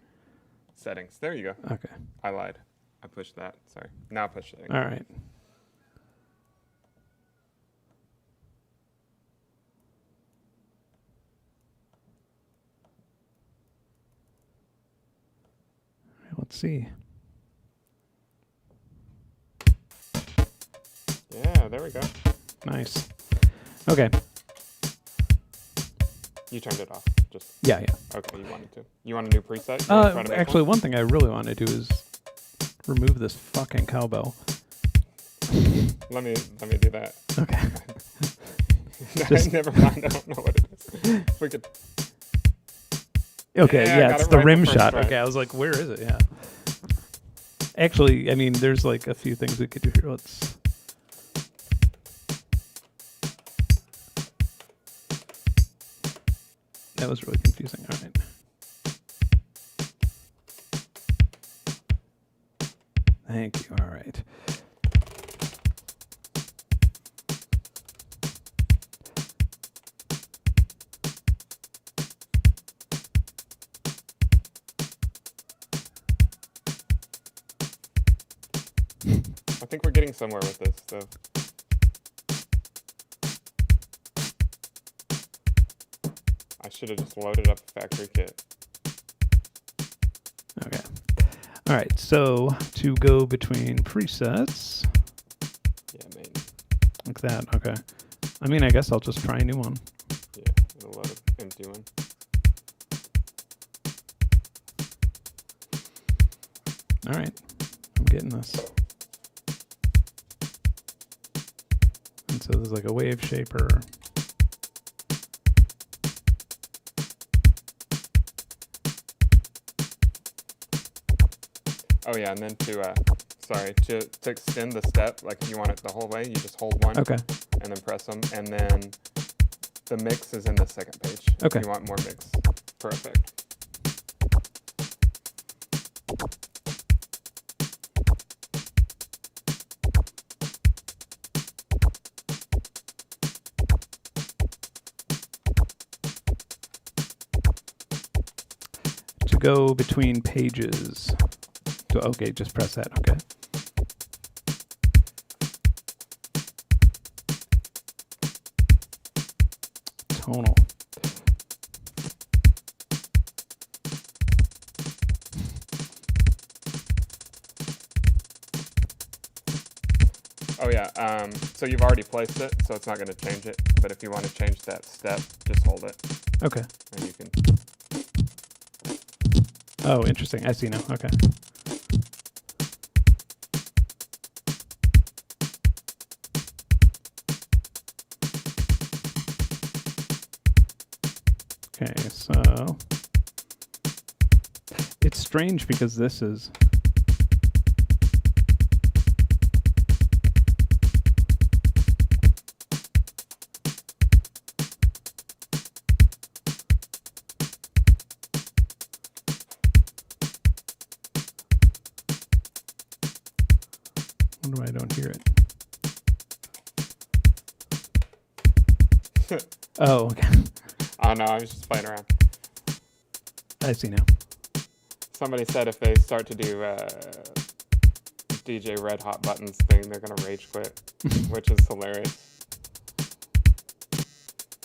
Settings. There you go. Okay. I lied. I pushed that. Sorry. Now push settings. All right. Let's see. Yeah, there we go. Nice. Okay. You turned it off. Just yeah. Okay, you wanted to. You want a new preset? Actually, one thing I really want to do is remove this fucking cowbell. Let me do that. Okay. Never mind. I don't know what it is. We could. Okay, yeah, it's the right rim the shot. try. Okay, I was like, where is it? Yeah. Actually, I mean, there's like a few things we could do here. Let's. That was really confusing. All right. Thank you. All right. think we're getting somewhere with this, though. I should have just loaded up a factory kit. Okay. All right, so to go between presets, Yeah, main. like that, okay. I mean, I guess I'll just try a new one. Yeah, and a load of empty one. All right, I'm getting this. And so there's like a wave shaper. Oh yeah, and then to extend the step, like if you want it the whole way, you just hold one. Okay. And then press them, and then the mix is in the second page. Okay. If you want more mix per effect. To go between pages. Okay, just press that, okay. Tonal. Oh yeah, so you've already placed it, so it's not going to change it. But if you want to change that step, just hold it. Okay. And you can. Oh, interesting. I see now. Okay. Okay, so it's strange because this is wonder why I don't hear it. Oh, okay. Oh no, I was just playing around. I see now. Somebody said if they start to do DJ Red Hot Buttons thing, they're gonna rage quit, which is hilarious.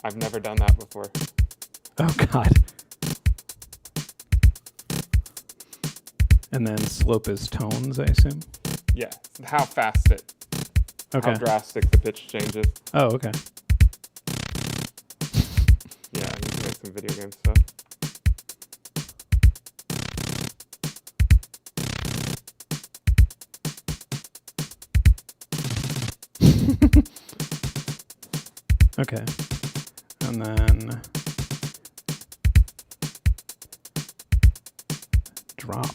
I've never done that before. Oh God. And then slope is tones, I assume. Yeah, how fast it, Okay. how drastic the pitch changes. Oh, okay. Yeah, I need to make some video game stuff. Okay. And then drop.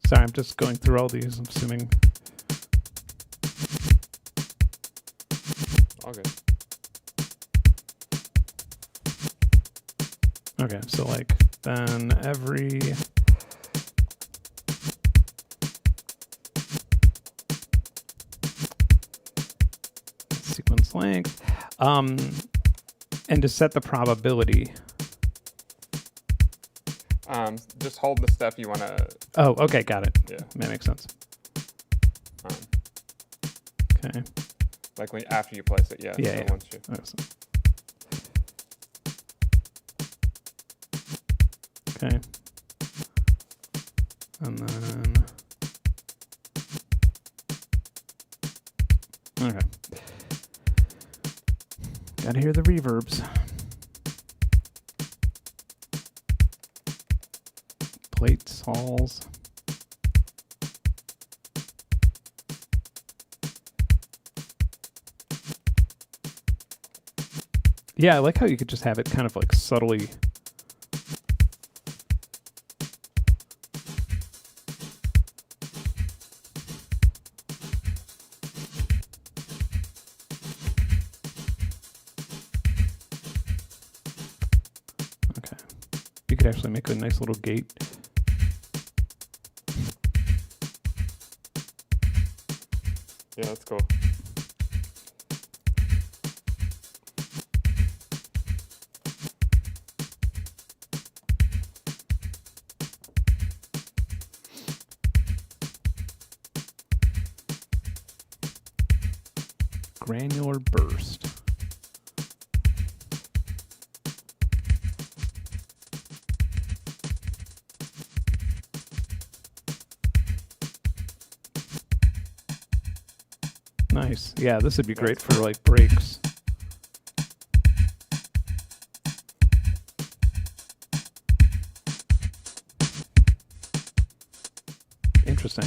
Sorry, I'm just going through all these. I'm assuming. All good. Okay, so like then every sequence length, and to set the probability. Just hold the step you want to. Oh, okay, got it. Yeah. That makes sense. Okay. Like when after you place it, yeah. Yeah, So yeah. once you. Okay. And then. Okay. Gotta hear the reverbs. Plates, halls. Yeah, I like how you could just have it kind of like subtly. could actually make a nice little gate. Yeah, that's cool. Granular burst. Nice. Yeah, this would be great for like breaks. Interesting.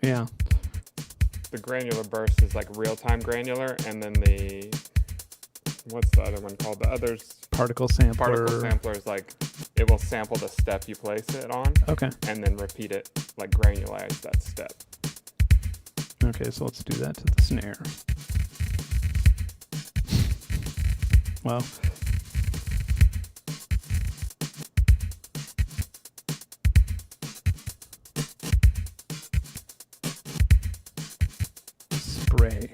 Yeah. The granular burst is like real-time granular, and then what's the other one called? The other's Particle sampler. Particle sampler is like, it will sample the step you place it on. Okay. And then repeat it, like granularize that step. Okay, so let's do that to the snare. Well. Spray.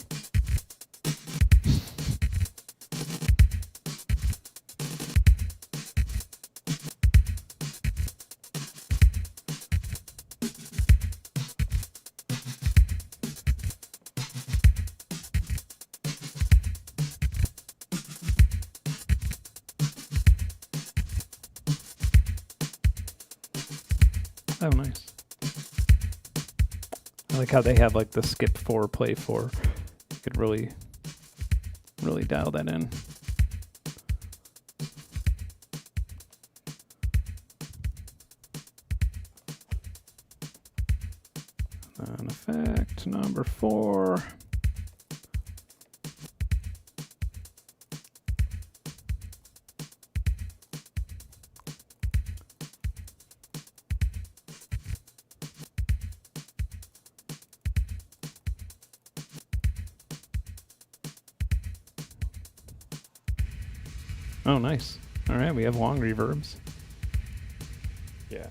Oh, nice. I like how they have like the skip 4, play 4. You could really dial that in. And effect number 4. Oh, nice. All right, we have long reverbs. Yeah.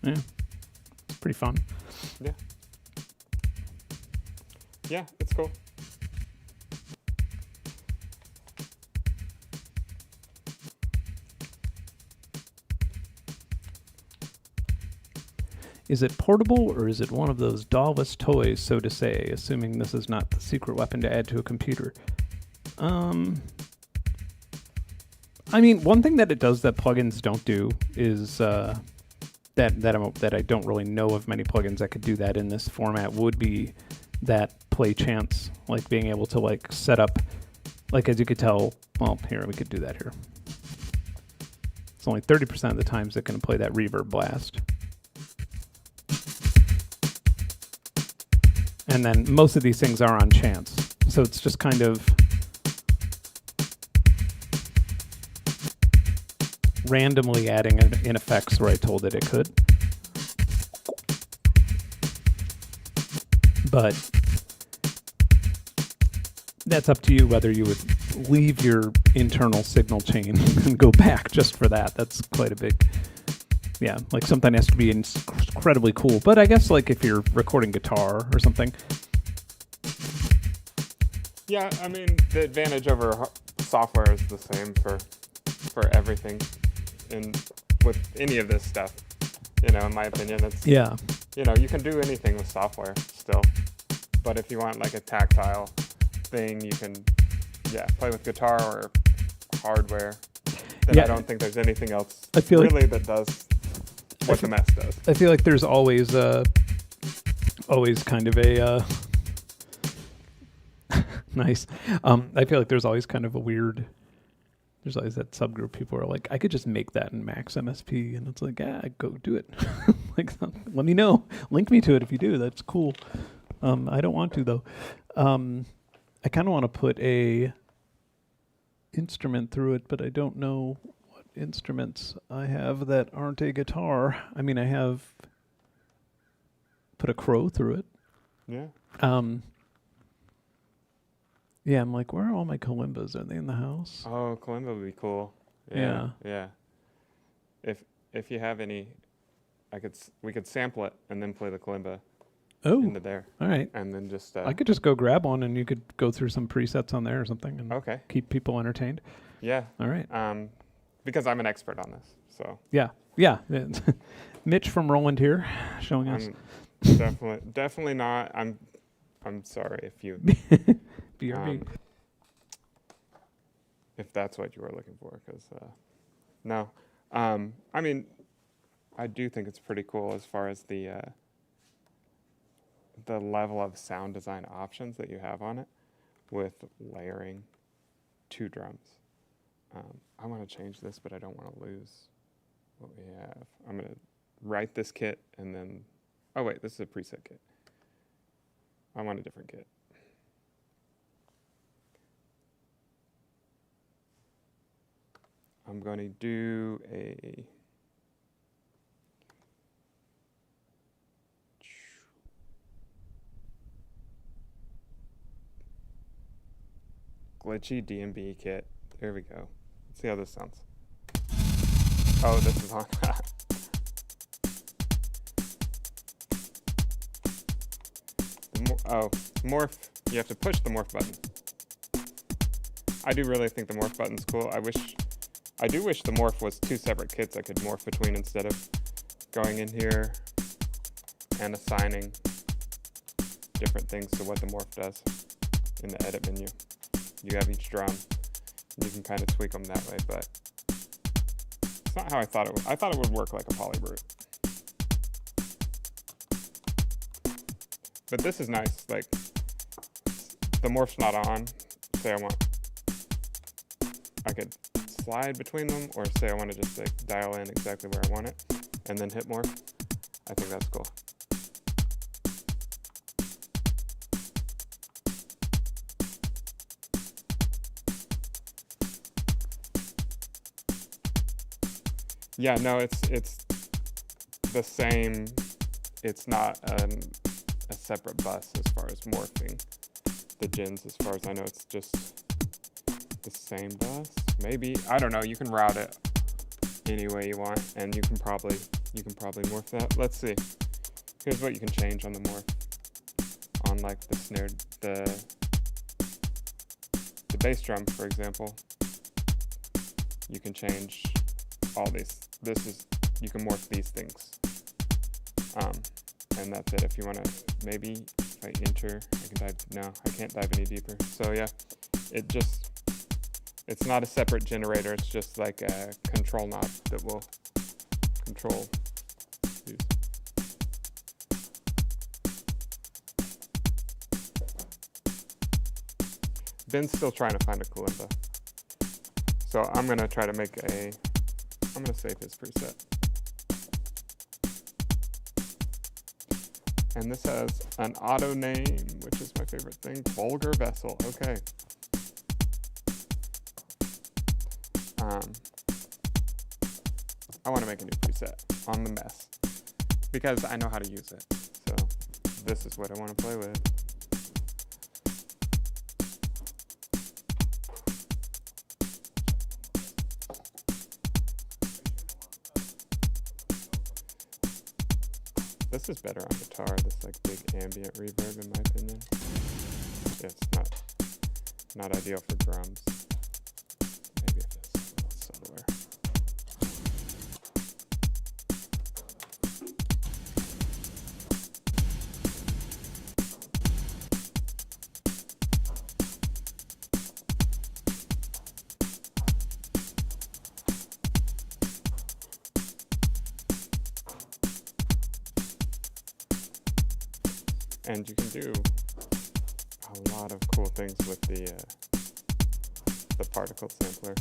Yeah, it's pretty fun. Yeah. Yeah, it's cool. Is it portable or is it one of those doll-less toys, so to say, assuming this is not the secret weapon to add to a computer? I mean, one thing that it does that plugins don't do is that I don't really know of many plugins that could do that in this format would be that play chance, like being able to like set up, like as you could tell, well, here, we could do that here. It's only 30% of the times it can play that reverb blast. And then most of these things are on chance. So it's just kind of randomly adding in effects where I told it could. But that's up to you whether you would leave your internal signal chain and go back just for that. That's quite a big, yeah, like something has to be incredibly cool. But I guess like if you're recording guitar or something. Yeah, I mean, the advantage over software is the same for everything. And with any of this stuff, you know, in my opinion, it's, yeah, you know, you can do anything with software still. But if you want like a tactile thing, you can, yeah, play with guitar or hardware. then Yeah. I don't think there's anything else I feel really that does what the Mess does. I feel like there's always kind of a nice. I feel like there's always kind of a weird. There's always that subgroup people are like, I could just make that in Max MSP, and it's like, go do it. Like, let me know, link me to it if you do. That's cool. I don't want to though. I kind of want to put a instrument through it, but I don't know what instruments I have that aren't a guitar. I mean, I have put a crow through it. Yeah. Yeah, I'm like, where are all my kalimbas? Are they in the house? Oh, kalimba would be cool. Yeah. Yeah. If you have any, we could sample it and then play the kalimba Oh, into there, all right. and then just. I could just go grab one, and you could go through some presets on there or something, and Okay. keep people entertained. Yeah. All right. Because I'm an expert on this, so. Yeah. Mitch from Roland here, showing us. I'm definitely not. I'm sorry if you. BRB. If that's what you were looking for, because no, I mean, I do think it's pretty cool as far as the level of sound design options that you have on it, with layering 2 drums. I want to change this, but I don't want to lose what we have. I'm gonna write this kit and then. Oh wait, this is a preset kit. I want a different kit. I'm going to do a glitchy DMB kit. There we go. Let's see how this sounds. Oh, this is on. Morph. You have to push the morph button. I do really think the morph button's cool. I do wish the morph was 2 separate kits I could morph between instead of going in here and assigning different things to what the morph does in the edit menu. You have each drum, and you can kind of tweak them that way, but it's not how I thought it would. I thought it would work like a polybrute. But this is nice, like, the morph's not on. Say I could slide between them, or say I want to just like dial in exactly where I want it, and then hit morph. I think that's cool. Yeah, no, it's the same. It's not a separate bus as far as morphing the gens. As far as I know, it's just the same bus. Maybe, I don't know. You can route it any way you want, and you can probably morph that. Let's see. Here's what you can change on the morph. On like the snare, the bass drum, for example. You can change all these. You can morph these things. And that's it. If you want to, maybe if I enter, I can dive. No, I can't dive any deeper. So yeah, it's not a separate generator. It's just like a control knob that will control these. Ben's still trying to find a kalimba. So I'm going to try to I'm going to save his preset. And this has an auto name, which is my favorite thing, Vulgar Vessel. Okay. I want to make a new preset on the Mess because I know how to use it. So this is what I want to play with. This is better on guitar, this like big ambient reverb in my opinion. Yeah, it's not ideal for drums. Maybe if it's a little subtler. And you can do a lot of cool things with the particle sampler.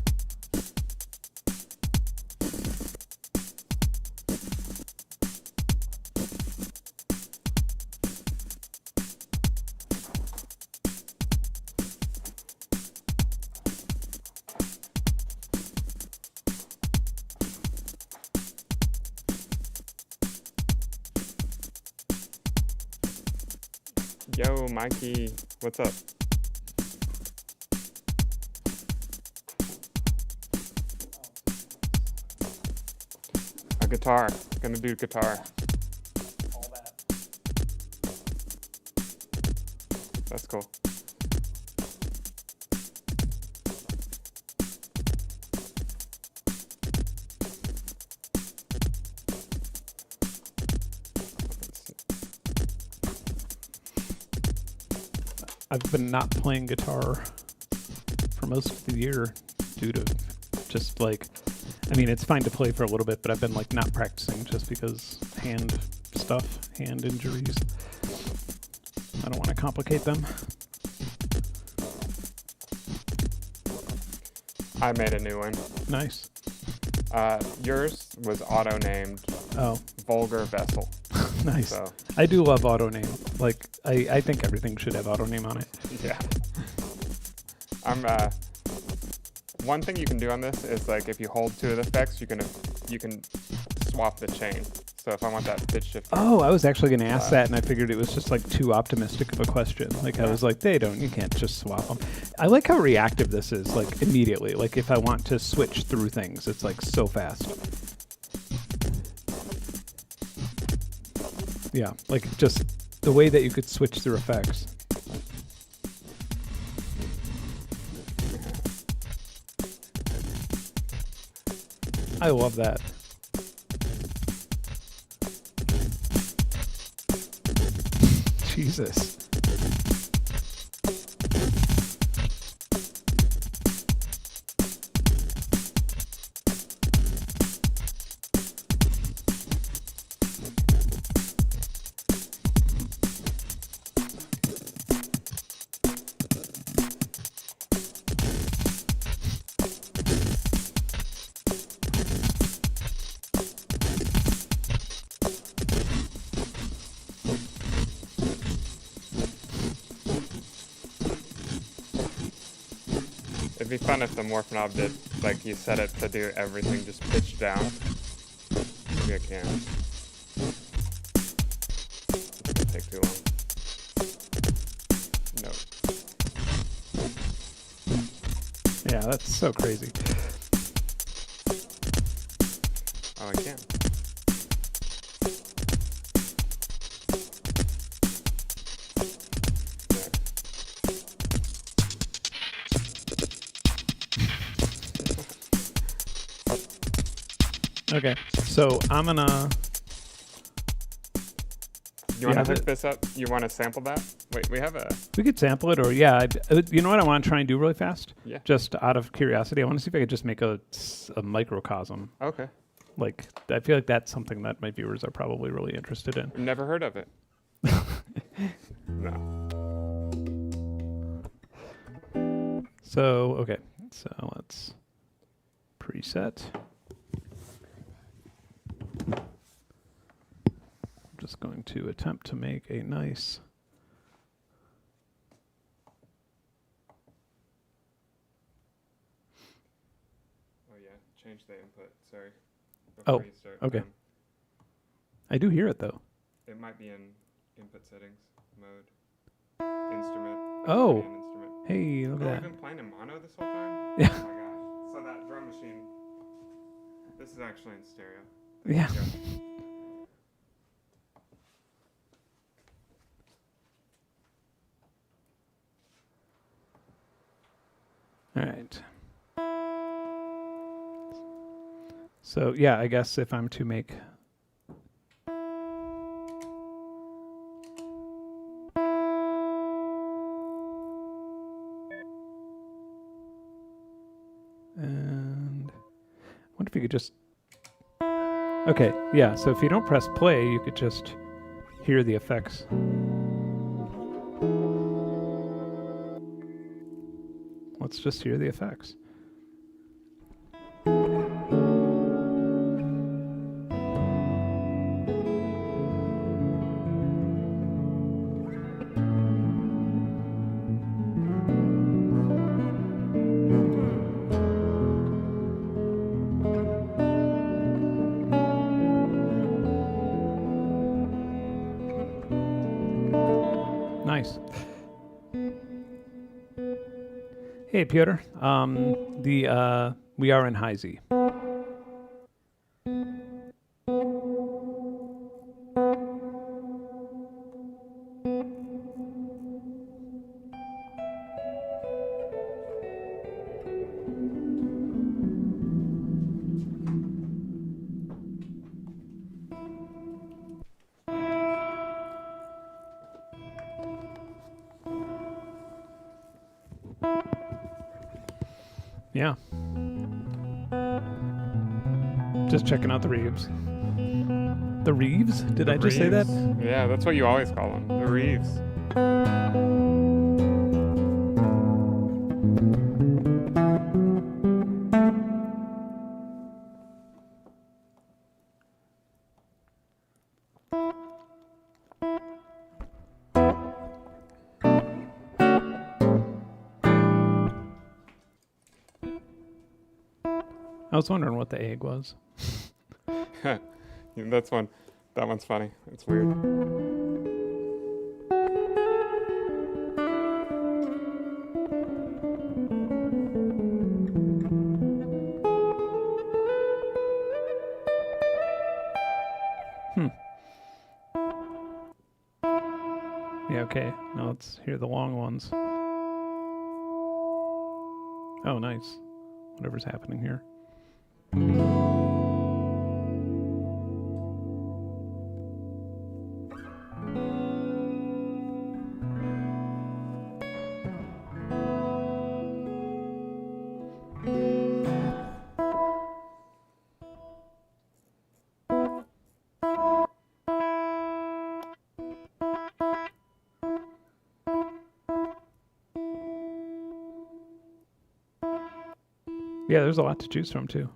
Yo, Mikey, what's up? A guitar. Gonna do guitar. All that. That's cool. I've been not playing guitar for most of the year due to just like, I mean, it's fine to play for a little bit, but I've been like not practicing just because hand injuries. I don't want to complicate them. I made a new one. Nice. Yours was auto-named Oh, Vulgar Vessel. nice. So, I do love auto name. Like, I think everything should have auto name on it. yeah. One thing you can do on this is like if you hold two of the effects, you can swap the chain. So if I want that pitch shift. Oh, I was actually going to ask that, and I figured it was just like too optimistic of a question. Like I was like, you can't just swap them. I like how reactive this is, like immediately. Like if I want to switch through things, it's like so fast. Yeah, like just the way that you could switch through effects. I love that. Jesus. It'd be fun if the morph knob did, like you set it to do everything just pitched down. Maybe I can. It'll take too long. No. Yeah, that's so crazy. Oh, I can. Okay, so I'm gonna. You want to hook this up? You want to sample that? Wait, we have a. We could sample it, or yeah, you know what I want to try and do really fast? Yeah. Just out of curiosity, I want to see if I could just make a microcosm. Okay. Like, I feel like that's something that my viewers are probably really interested in. Never heard of it. No. So, okay, so let's preset. I'm just going to attempt to make a nice. Oh yeah, change the input. Sorry. Oh, You start. okay. I do hear it though. It might be in input settings mode. Instrument. Oh. Instrument. Hey, look Oh, at we've that. been playing in mono this whole time? Yeah. Oh my gosh. So that drum machine. This is actually in stereo. Yeah. All right. So yeah, I guess if I'm to make and I wonder if you could just okay, yeah, so if you don't press play, you could just hear the effects. let's just hear the effects. Nice. Hey, Piotr. We are in high Z. Yeah. Just checking out the Reeves. The Reeves? Did I just say that? Yeah, that's what you always call them. The Reeves. I was wondering what the egg was. Yeah, that one's funny. It's weird. Yeah, okay. Now let's hear the long ones. Oh, nice. Whatever's happening here. Yeah, there's a lot to choose from too.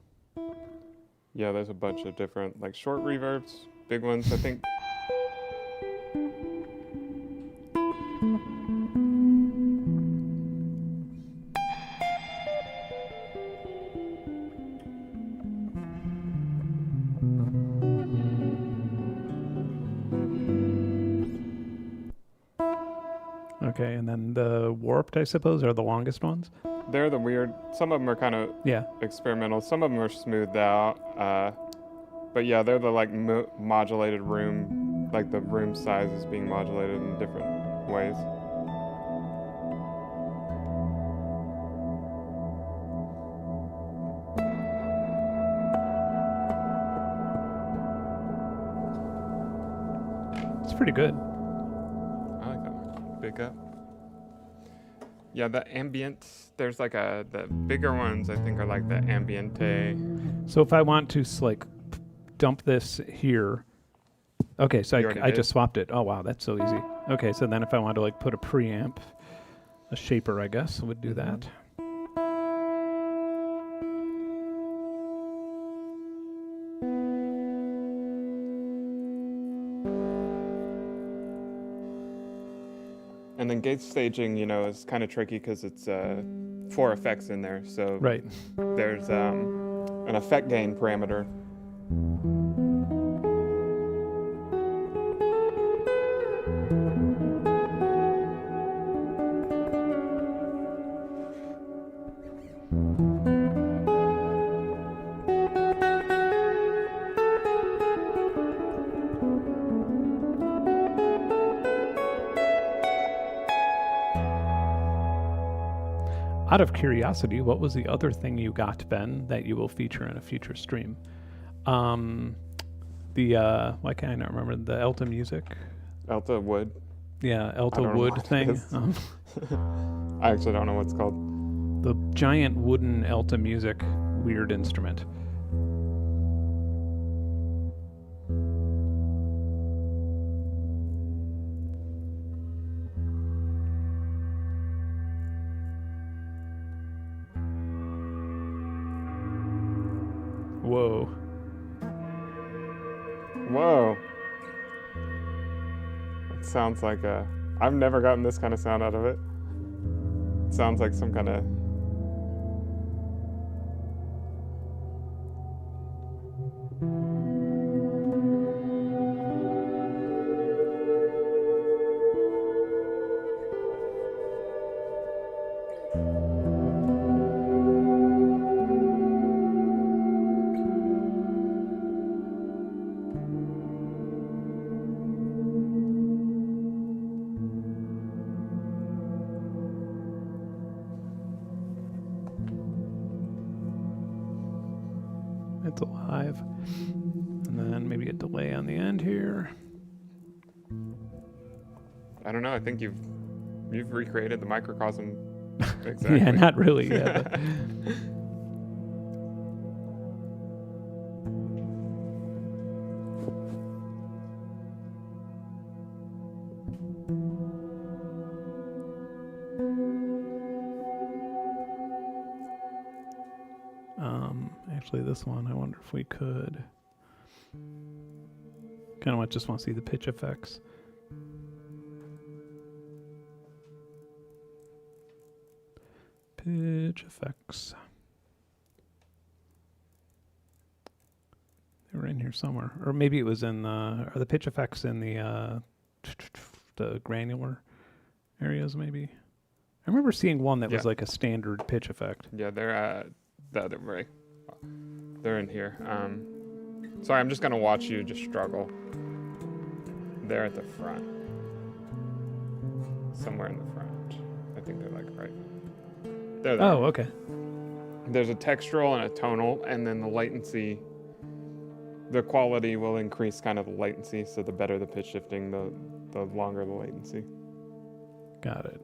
Yeah, there's a bunch of different, like, short reverbs, big ones, I think. Okay, and then the warped, I suppose, are the longest ones. They're the weird. Some of them are kind of experimental. Some of them are smoothed out. But yeah, they're the like modulated room, like the room size is being modulated in different ways. It's pretty good. I like that one. Big up. Yeah, the ambient, there's like the bigger ones I think are like the ambiente. So if I want to like dump this here, okay, so I just swapped it. Oh wow, that's so easy. Okay, so then if I want to like put a preamp, a shaper, I guess, would do that. And then gauge staging, you know, is kind of tricky because it's 4 effects in there. So there's an effect gain parameter. Out of curiosity, what was the other thing you got, Ben, that you will feature in a future stream? Why can't I not remember the Elta music? Elta Wood. Yeah, Elta Wood thing. I actually don't know what it's called. The giant wooden Elta music weird instrument. Whoa. Whoa. It sounds like a... I've never gotten this kind of sound out of it. It sounds like some kind of... It's alive. And then maybe a delay on the end here. I don't know. I think you've recreated the microcosm exactly. Yeah, not really. Yeah, but actually, this one, I wonder if we could. Kind of just want to see the pitch effects. Pitch effects. They were in here somewhere, or maybe it was in the. Are the pitch effects in the granular areas? Maybe. I remember seeing one that was like a standard pitch effect. Yeah, they're the other way. They're in here. Sorry, I'm just gonna watch you just struggle. They're at the front. Somewhere in the front. I think they're like right. They're there. Oh, okay. There's a textural and a tonal, and then the latency. The quality will increase kind of the latency, so the better the pitch shifting, the longer the latency. Got it.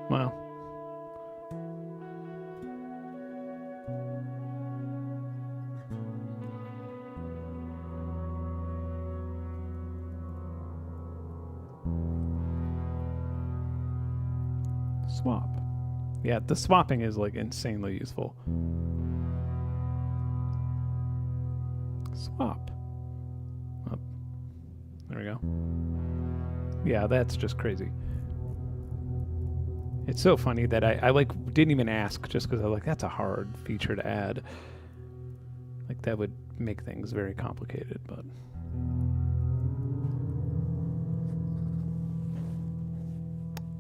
Wow. Swap. Yeah, the swapping is like insanely useful. Swap. Oh, there we go. Yeah, that's just crazy. It's so funny that I like didn't even ask just because I was like, that's a hard feature to add. Like that would make things very complicated, but.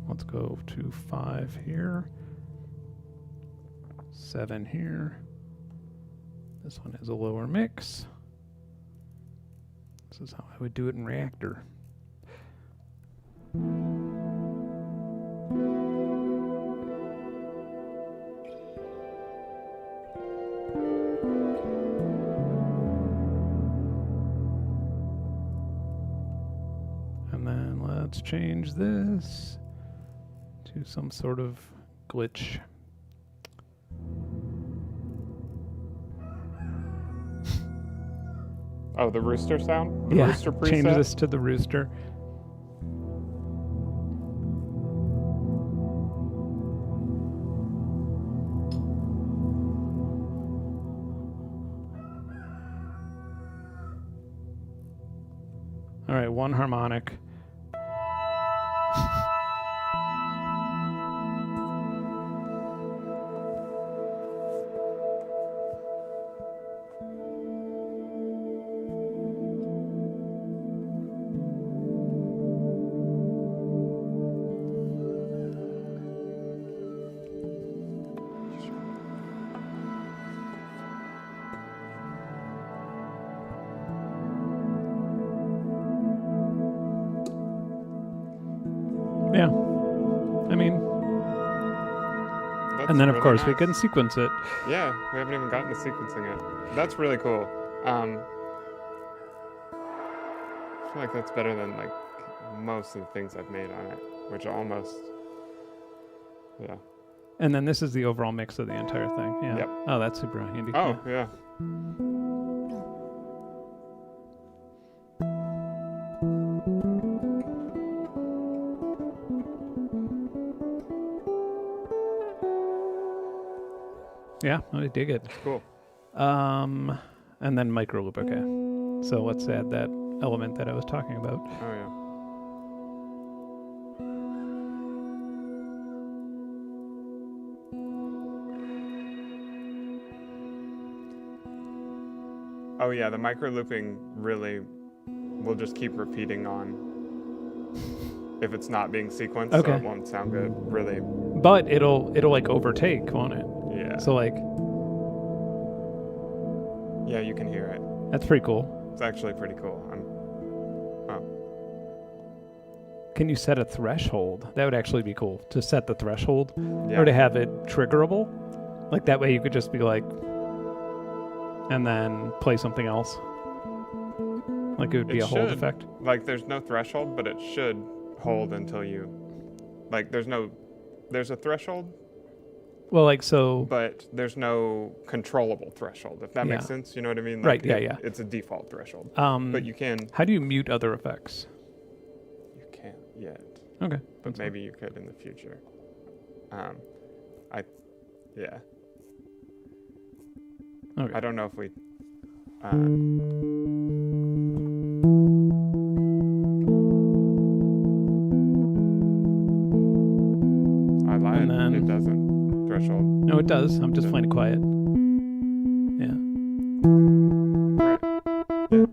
Let's go to 5 here. 7 here. This one is a lower mix. This is how I would do it in Reactor. And then let's change this to some sort of glitch. Oh, the rooster sound? The yeah, rooster preset? Change this to the rooster. All right, one harmonic. Yeah, I mean, That's and then of really course we nice. can sequence it. Yeah, we haven't even gotten to sequencing yet. That's really cool. I feel like that's better than like most of the things I've made on it, which almost, yeah. And then this is the overall mix of the entire thing. Yeah. Yep. Oh, that's super handy. Oh, yeah. Yeah, I dig it. It's cool. And then micro loop. Okay. So let's add that element that I was talking about. Oh yeah. Oh yeah, the micro looping really will just keep repeating on if it's not being sequenced, so Okay. it won't sound good. Really. But it'll like overtake, won't it? Yeah. So like Yeah, you can hear it. that's pretty cool. It's actually pretty cool. Can you set a threshold? That would actually be cool to set the threshold Yeah. or to have it triggerable. Like that way you could just be like and then play something else. Like it would be It a hold should. effect. Like there's no threshold, but it should hold until you like there's a threshold, Well, like so but there's no controllable threshold, if that makes Yeah. sense. You know what I mean? Right, Like yeah. It's a default threshold. but You can how do you mute other effects? you can't yet. Okay. But that's maybe you could in the future. Yeah. Okay. I don't know if we. I lied. And then- It doesn't. Threshold. No, it does. I'm just playing it quiet. Yeah. Right. Yeah.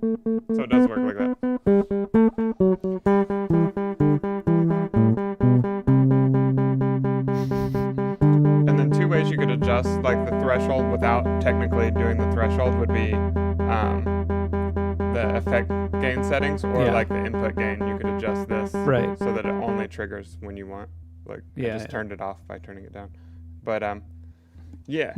So it does work like that. And then two ways you could adjust like the threshold without technically doing the threshold would be the effect gain settings or Yeah. like the input gain. You could adjust this Right. so that it only triggers when you want. Like I Yeah, just yeah. turned it off by turning it down. But yeah.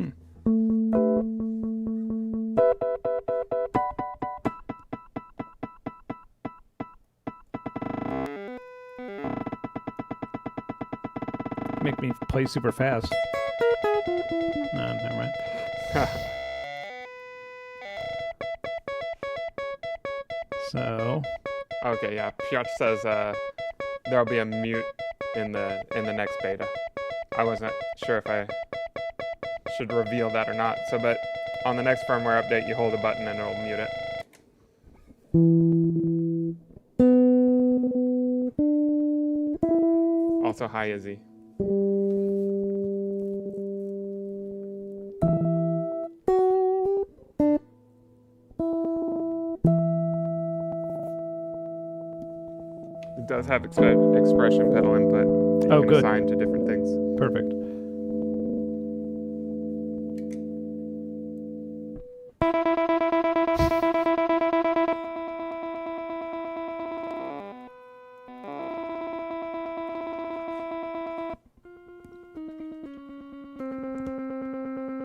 Make me play super fast. No, never mind. So Okay, yeah. Piotr says there'll be a mute in the next beta. I wasn't sure if I should reveal that or not. So, but on the next firmware update, you hold a button and it'll mute it. Also, hi Izzy. It does have expression pedal input that you Oh, can good. assign to different things. perfect.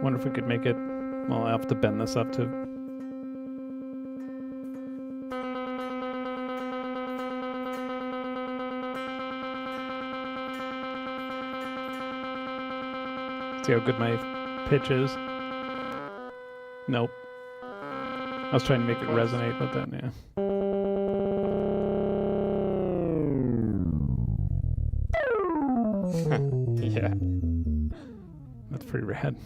Wonder if we could make it. Well, I'll have to bend this up to. See how good my pitch is. Nope. I was trying to make it resonate, but then yeah. Yeah. That's pretty rad.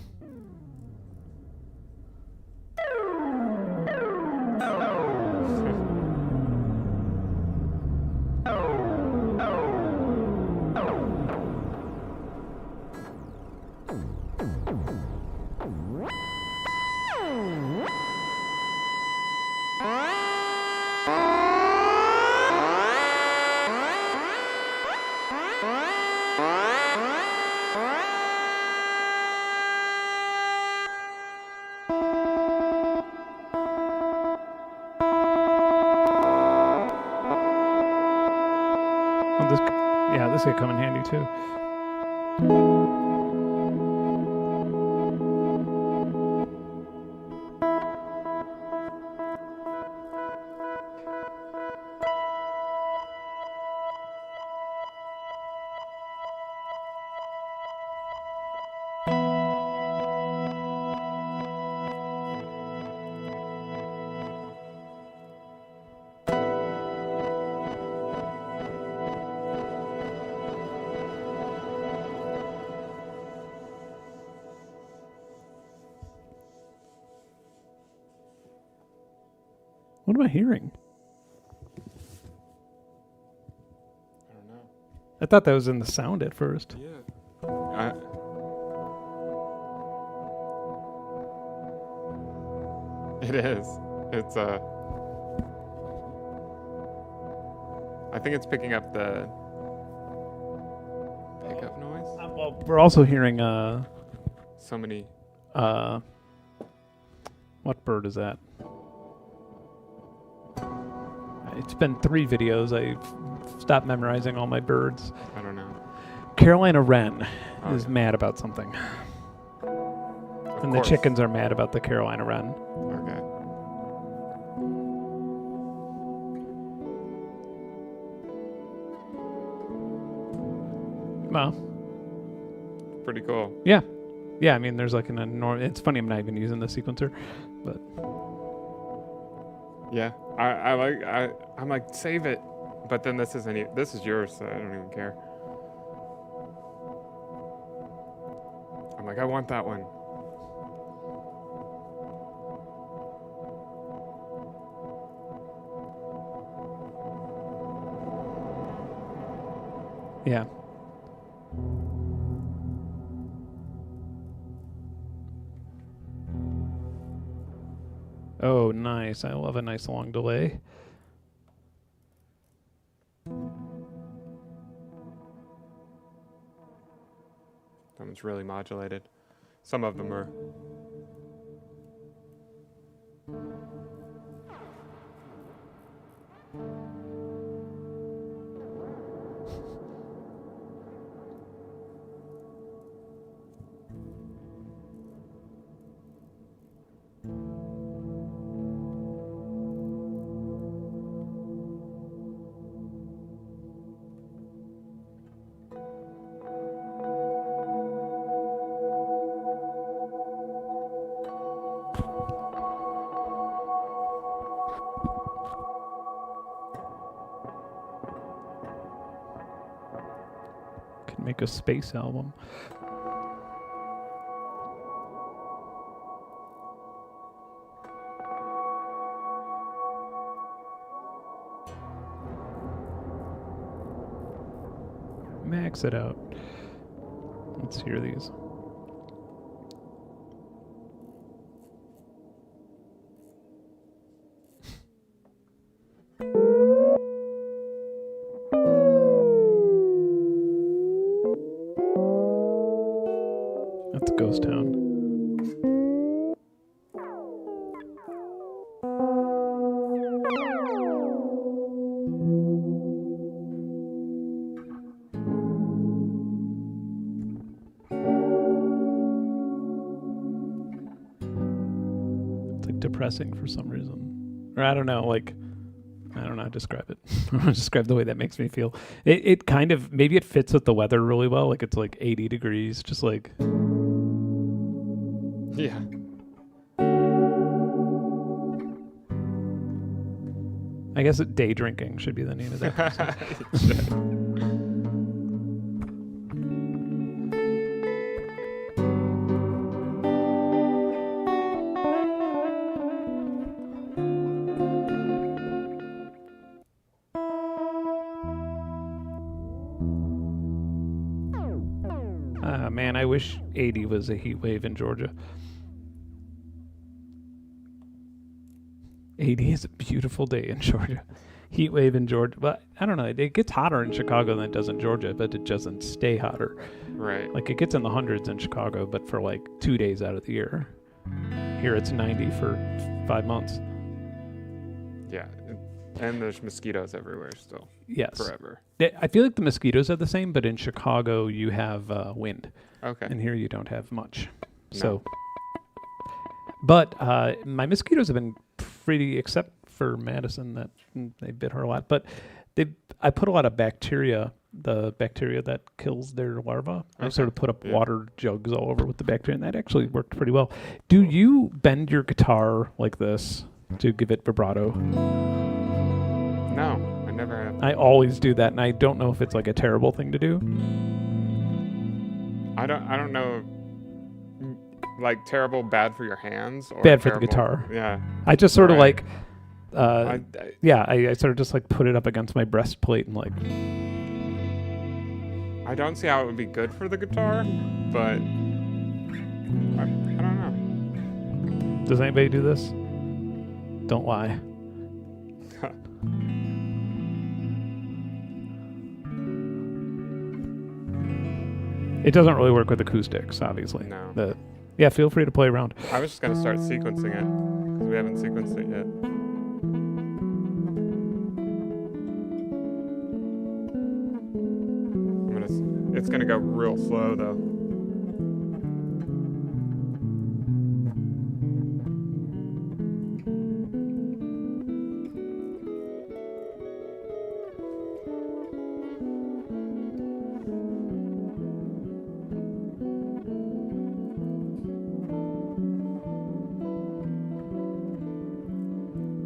Well, this could come in handy too. What am I hearing? I don't know. I thought that was in the sound at first. Yeah. It is. It's I think it's picking up the pickup noise. Well, we're also hearing So many. what bird is that? It's been 3 videos. I've stopped memorizing all my birds. I don't know. Carolina wren Oh, is yeah. mad about something. Of And course. the chickens are mad about the Carolina wren. Okay. Well, Pretty cool. yeah. Yeah, I mean, there's like an enormous... It's funny I'm not even using the sequencer, but... Yeah. I'm like, save it. But then this is yours, so I don't even care. I'm like, I want that one. Yeah. Oh, nice. I love a nice long delay. That one's really modulated. Some of them are. Can make a space album. Max it out. Let's hear these. That's Ghost Town. It's like depressing for some reason. Or I don't know, like, I don't know how to describe it. I don't know how to describe the way that makes me feel. It kind of, maybe it fits with the weather really well. Like it's like 80 degrees, just like... Yeah. I guess day drinking should be the name of that episode. Man, I wish 80 was a heat wave in Georgia. 80 is a beautiful day in Georgia. Heat wave in Georgia. But I don't know. It gets hotter in Chicago than it does in Georgia, but it doesn't stay hotter. Right. Like it gets in the hundreds in Chicago, but for like 2 days out of the year. Here it's 90 for 5 months. Yeah. And there's mosquitoes everywhere still. Yes. Forever. I feel like the mosquitoes are the same, but in Chicago you have wind. Okay. And here you don't have much. No. So, but my mosquitoes have been pretty, except for Madison, that they bit her a lot. But I put a lot of bacteria, the bacteria that kills their larvae. I sort of put up water jugs all over with the bacteria, and that actually worked pretty well. Do you bend your guitar like this to give it vibrato? No, I never have. I always do that, and I don't know if it's like a terrible thing to do. I don't know. Like terrible, bad for your hands, or Bad for the terrible- guitar. Yeah. I just sort of Right. like Yeah, I sort of just like put it up against my breastplate and like. I don't see how it would be good for the guitar, but I don't know. Does anybody do this? Don't lie. It doesn't really work with acoustics, obviously. No. Yeah, feel free to play around. I was just gonna start sequencing it because we haven't sequenced it yet. It's gonna go real slow though.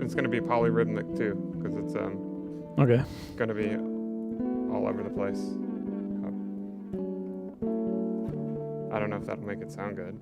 It's gonna be polyrhythmic too, because it's okay. Gonna be all over the place. I don't know if that'll make it sound good.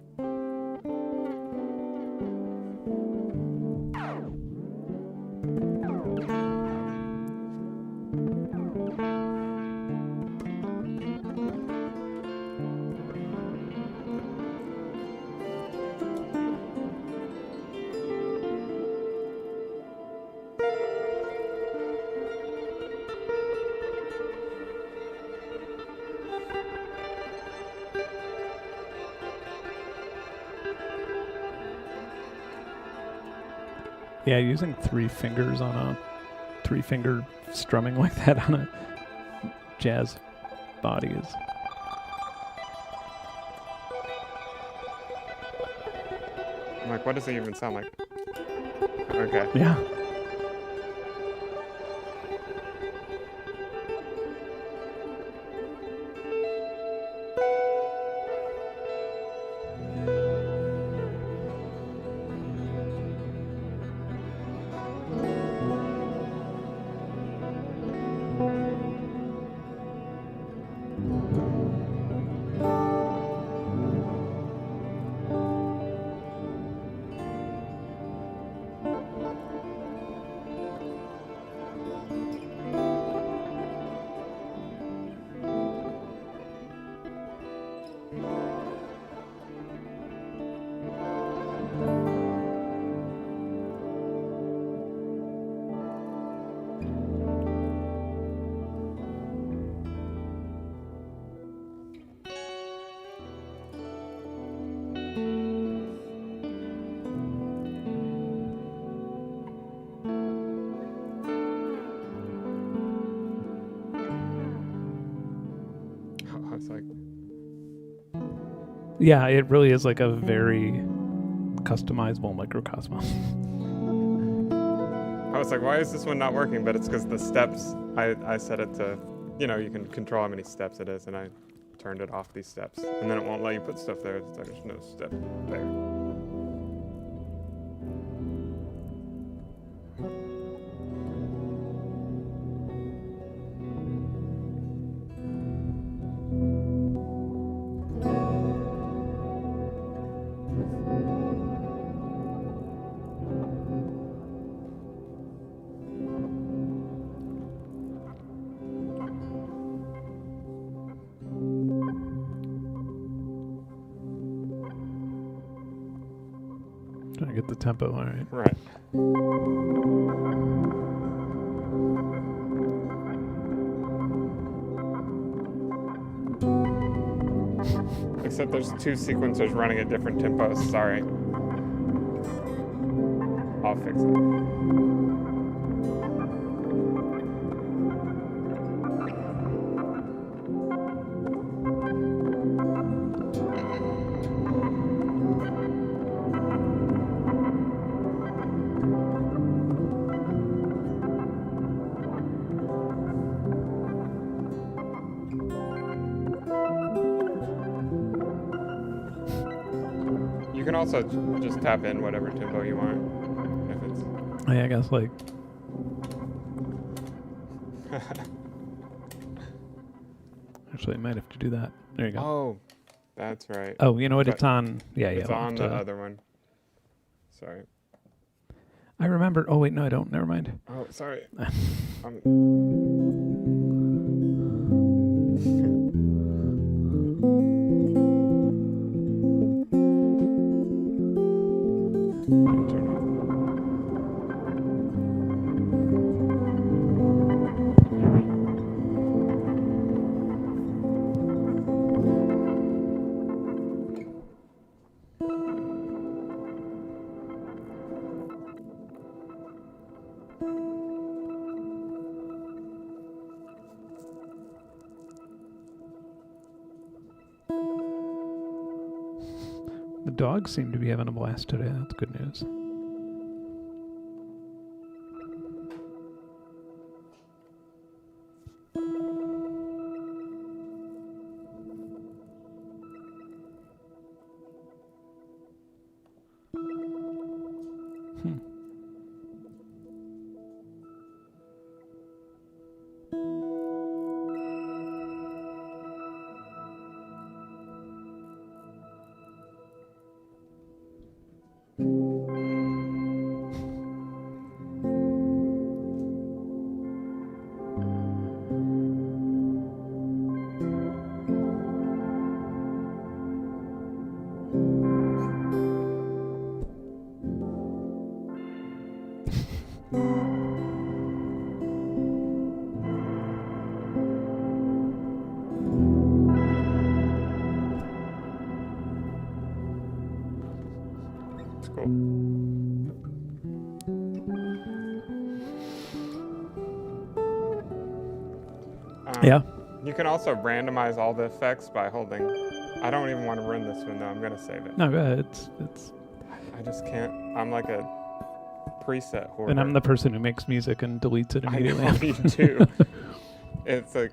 Yeah, using 3 fingers on a 3-finger strumming like that on a jazz body is. I'm like, what does it even sound like? Okay. Yeah. It's like, Yeah, it really is like a very customizable microcosmos. I was like, why is this one not working? But it's because the steps, I set it to, you know, you can control how many steps it is, and I turned it off these steps. And then it won't let you put stuff there. It's like, there's no step there. Trying to get the tempo, all right. Right. Except there's 2 sequencers running at different tempos. Sorry. I'll fix it. You can also just tap in whatever tempo you want. If it's I guess like. Actually, I might have to do that. There you go. Oh, that's right. Oh, you know what? But It's on. Yeah, it's yeah. on the other one. Sorry. I remember. Oh wait, no, I don't. Never mind. Oh, sorry. The dogs seem to be having a blast today. That's good news. It's cool. Yeah. You can also randomize all the effects by holding. I don't even want to run this one though. I'm gonna save it. No, go ahead. It's. I just can't. I'm like a preset hoarder. And I'm the person who makes music and deletes it immediately. I know you do. It's like.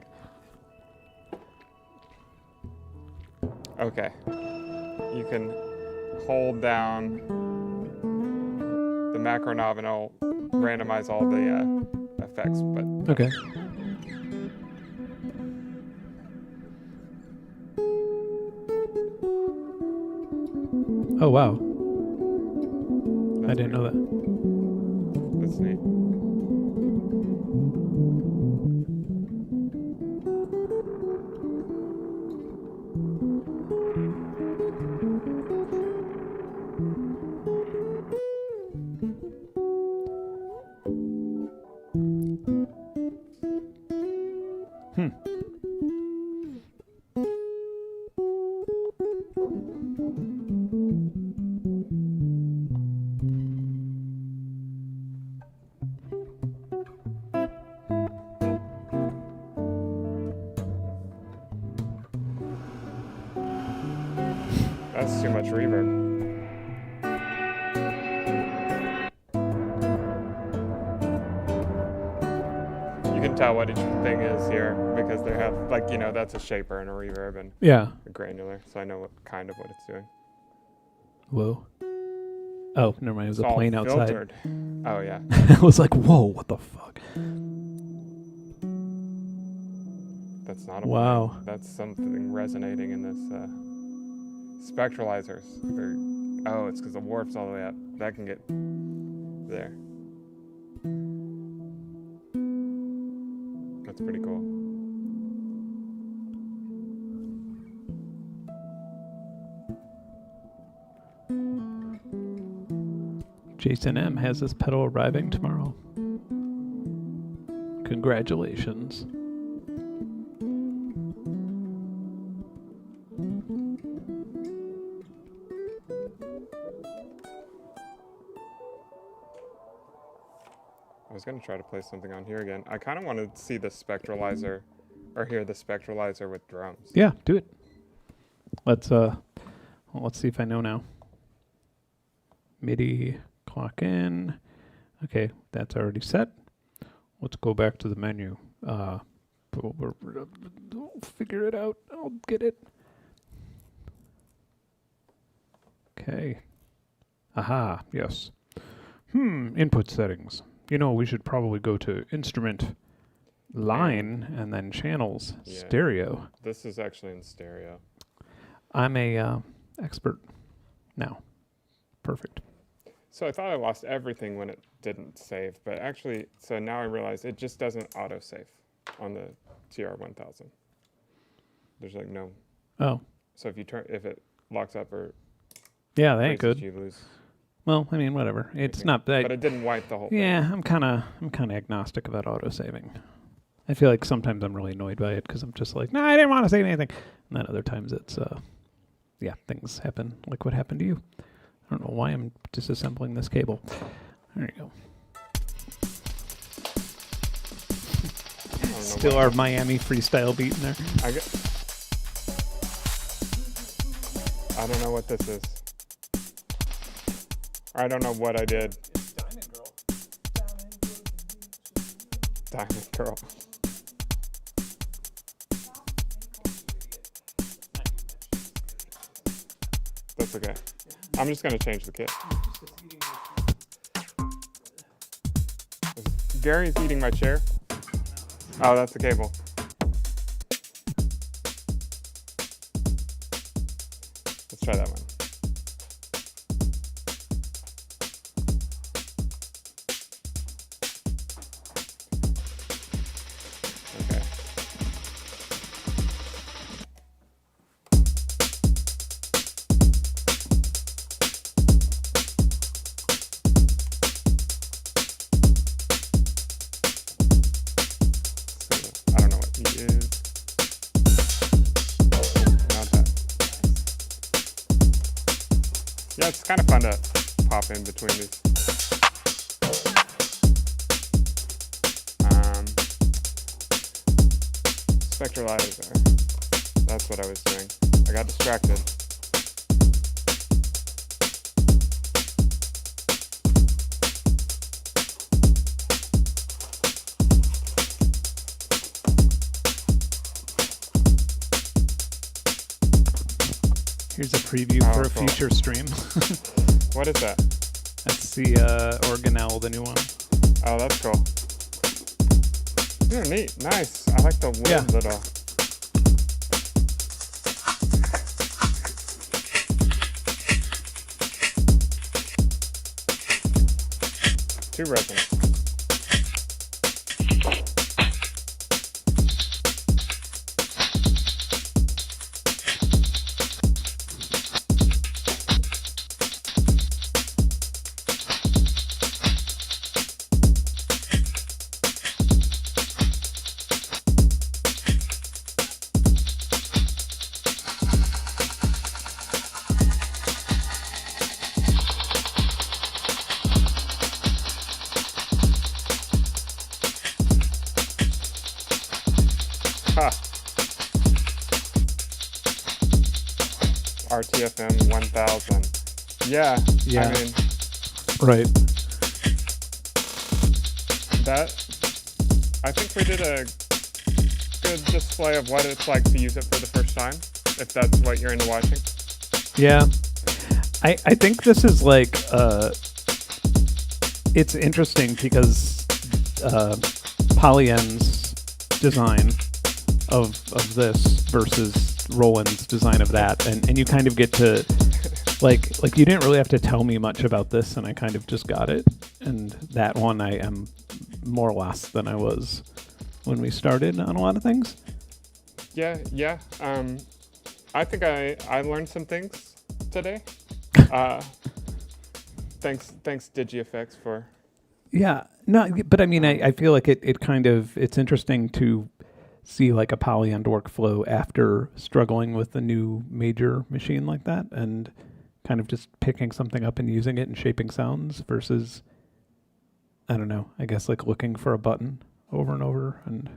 Okay. You can hold down the macro knob and it'll randomize all the effects. But Okay. Oh wow. I didn't know that. That's neat. That's too much reverb. You can tell what each thing is here because they have, like, you know, that's a shaper and a reverb and Yeah. a granular, so I know what it's doing. Whoa. Oh, never mind. It was It's a all plane outside. filtered. Oh yeah. I was like, whoa, what the fuck? That's not a Wow. plane. That's something resonating in this spectralizers. Oh, it's because the warp's all the way up. That can get there. That's pretty cool. Jason M has his pedal arriving tomorrow. Congratulations. I was going to try to play something on here again. I kind of want to see the spectralizer, or hear the spectralizer with drums. Yeah, do it. Let's see if I know now. MIDI clock in. Okay, that's already set. Let's go back to the menu. I'll figure it out. I'll get it. Okay. Aha, yes. Input settings. You know, we should probably go to instrument, line, and then channels, Yeah. stereo. This is actually in stereo. I'm a expert now. Perfect. So I thought I lost everything when it didn't save, but actually, so now I realize it just doesn't auto-save on the TR-1000. There's like no. Oh. So if it locks up or Yeah, that ain't freezes, good. you lose. Well, I mean, whatever. It's everything. not that. But it didn't wipe the whole thing. Yeah, I'm kind of agnostic about auto-saving. I feel like sometimes I'm really annoyed by it because I'm just like, nah, I didn't want to save anything. And then other times it's, things happen like what happened to you. I don't know why I'm disassembling this cable. There you go. Still our Miami freestyle beat in there. I don't know what this is. I don't know what I did. It's Diamond Girl. Diamond Girl. That's okay. I'm just going to change the kit. Gary's eating my chair. Oh, that's the cable. Let's try that one. Okay. I don't know what he is. Not that. Yeah, it's kind of fun to pop in between these. Spectralizer. That's what I was doing. I got distracted. Here's a preview for a Powerful. future stream. What is that? That's the organelle, the new one. Oh, that's cool. Yeah, neat. Nice. I like the weird little. Two resonants. Ha. RTFM 1000. Yeah. Yeah. I mean, Right. I think we did a good display of what it's like to use it for the first time, if that's what you're into watching. Yeah. I think this is like, it's interesting because Polyend's design of this versus Roland's design of that, and you kind of get to like you didn't really have to tell me much about this, and I kind of just got it. And that one I am more or less than I was when we started on a lot of things. Yeah. I think I learned some things today. Thanks DigiEffects for. Yeah, no, but I mean, I feel like it kind of, it's interesting to see like a Polyend workflow after struggling with a new major machine like that, and kind of just picking something up and using it and shaping sounds versus, I don't know, I guess like looking for a button over and over and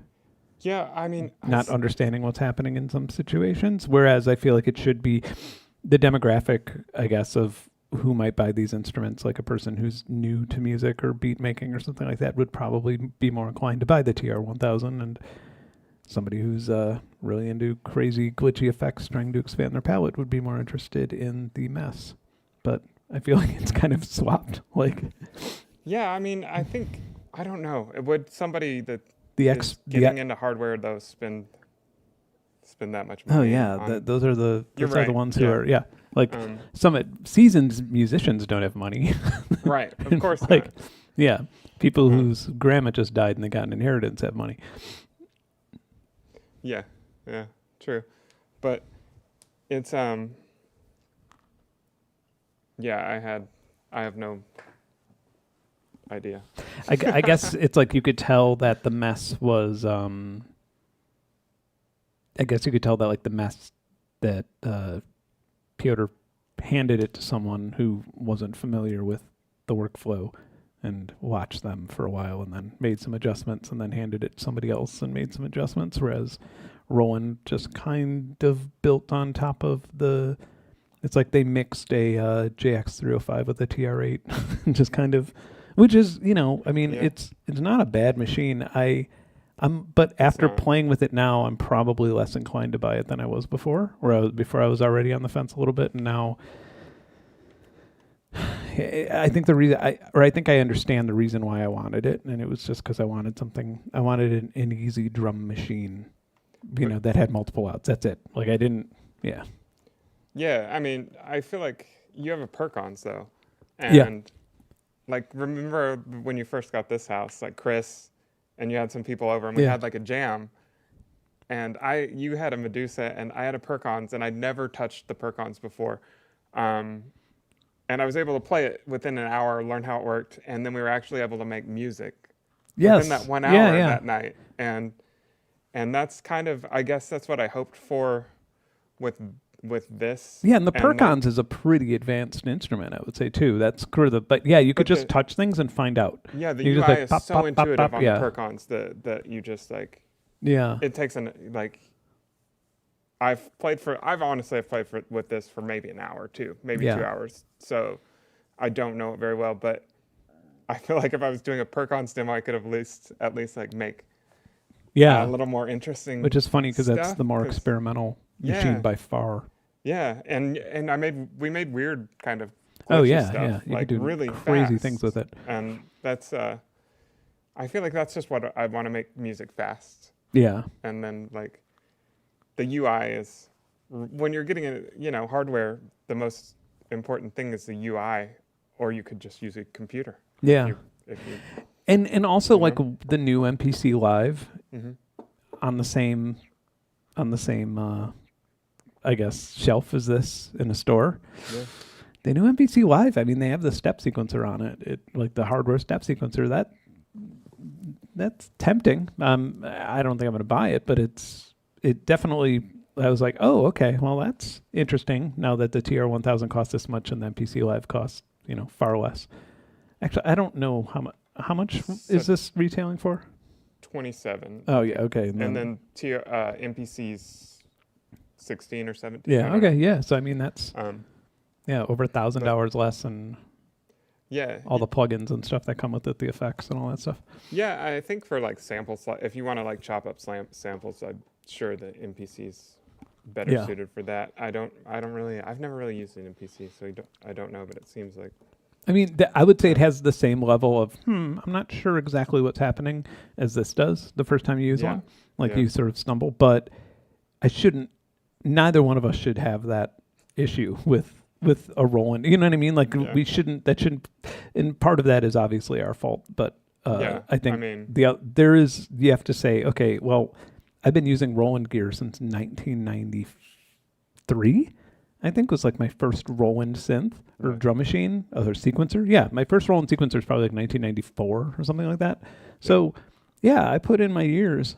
Yeah, I mean, not understanding what's happening in some situations. Whereas I feel like it should be the demographic, I guess, of who might buy these instruments, like a person who's new to music or beat making or something like that would probably be more inclined to buy the TR-1000, and somebody who's really into crazy glitchy effects trying to expand their palette would be more interested in the Mess. But I feel like it's kind of swapped. Like, yeah, I mean, I think, I don't know. Would somebody that the is getting into hardware though spend spend that much Oh money. yeah, on, those are the You're those are the right, ones who yeah. are like um, some seasoned musicians don't have money. right, of course Like not. yeah, people Um, whose grandma just died and they got an inheritance have money. yeah, yeah, true. But it's yeah, I have no idea. I guess it's like you could tell that the mess was. I guess you could tell that like the mess that Piotr handed it to someone who wasn't familiar with the workflow and watched them for a while and then made some adjustments and then handed it to somebody else and made some adjustments, whereas Roland just kind of built on top of the. It's like they mixed a JX305 with a TR-8, just kind of, which is, I mean, Yeah. it's not a bad machine. But after not. playing with it now, I'm probably less inclined to buy it than I was before. Before I was already on the fence a little bit, and now I think I think I understand the reason why I wanted it, and it was just because I wanted an easy drum machine, that had multiple outs. That's it. Like I didn't, yeah. Yeah, I mean, I feel like you have a Percons though, Yeah. and like remember when you first got this house, like Chris, and you had some people over, and we Yeah. had like a jam, and you had a Medusa, and I had a Percons, and I'd never touched the Percons before, and I was able to play it within an hour, learn how it worked, and then we were actually able to make music Yes. within that 1 hour Yeah. that night, and that's kind of, I guess that's what I hoped for with this. Yeah, and the like, Percons is a pretty advanced instrument, I would say too. That's sort of but yeah, you could But just touch things and find out. Yeah, the You UI just, like, is pop, so pop, pop, intuitive pop, on yeah. the Percons that you just like. Yeah. It takes I've played with this for maybe an hour or two, maybe Yeah. 2 hours. So I don't know it very well, but I feel like if I was doing a Percons demo, I could at least like make Yeah. a little more interesting. Which is funny because that's stuff, the more 'cause- experimental Yeah. machine by far. Yeah, and we made weird kind of Oh glitchy yeah, stuff, yeah. You like could do really crazy fast. things with it. And that's I feel like that's just what I want to make music fast. Yeah. And then like the UI is when you're getting hardware, the most important thing is the UI, or you could just use a computer. Yeah. If you And also You like know? the new MPC Live hmm on the same I guess shelf as this in a store. Yeah. The new MPC Live, I mean, they have the step sequencer on it. It like the hardware step sequencer. That's tempting. I don't think I'm going to buy it, but it definitely. I was like, oh, okay, well, that's interesting. Now that the TR-1000 costs this much and the MPC Live costs, far less. Actually, I don't know how much is this retailing for? 27. Oh yeah, okay. And then MPC's 16 or 17. yeah, okay, yeah. So I mean, that's Um, over $1,000 less, and yeah. all the plugins and stuff that come with it, the effects and all that stuff. Yeah, I think for like samples, if you want to like chop up samples, I'm sure the MPC's better suited for that. I've never really used an MPC, so I don't know, but it seems like. I mean, I would say it has the same level of, I'm not sure exactly what's happening as this does the first time you use one. Like you sort of stumble, but neither one of us should have that issue with a Roland. You know what I mean? Like we shouldn't, and part of that is obviously our fault, but I think you have to say, okay, well, I've been using Roland gear since 1993. I think was like my first Roland synth or drum machine or sequencer. Yeah, my first Roland sequencer is probably like 1994 or something like that. So, yeah, I put in my years.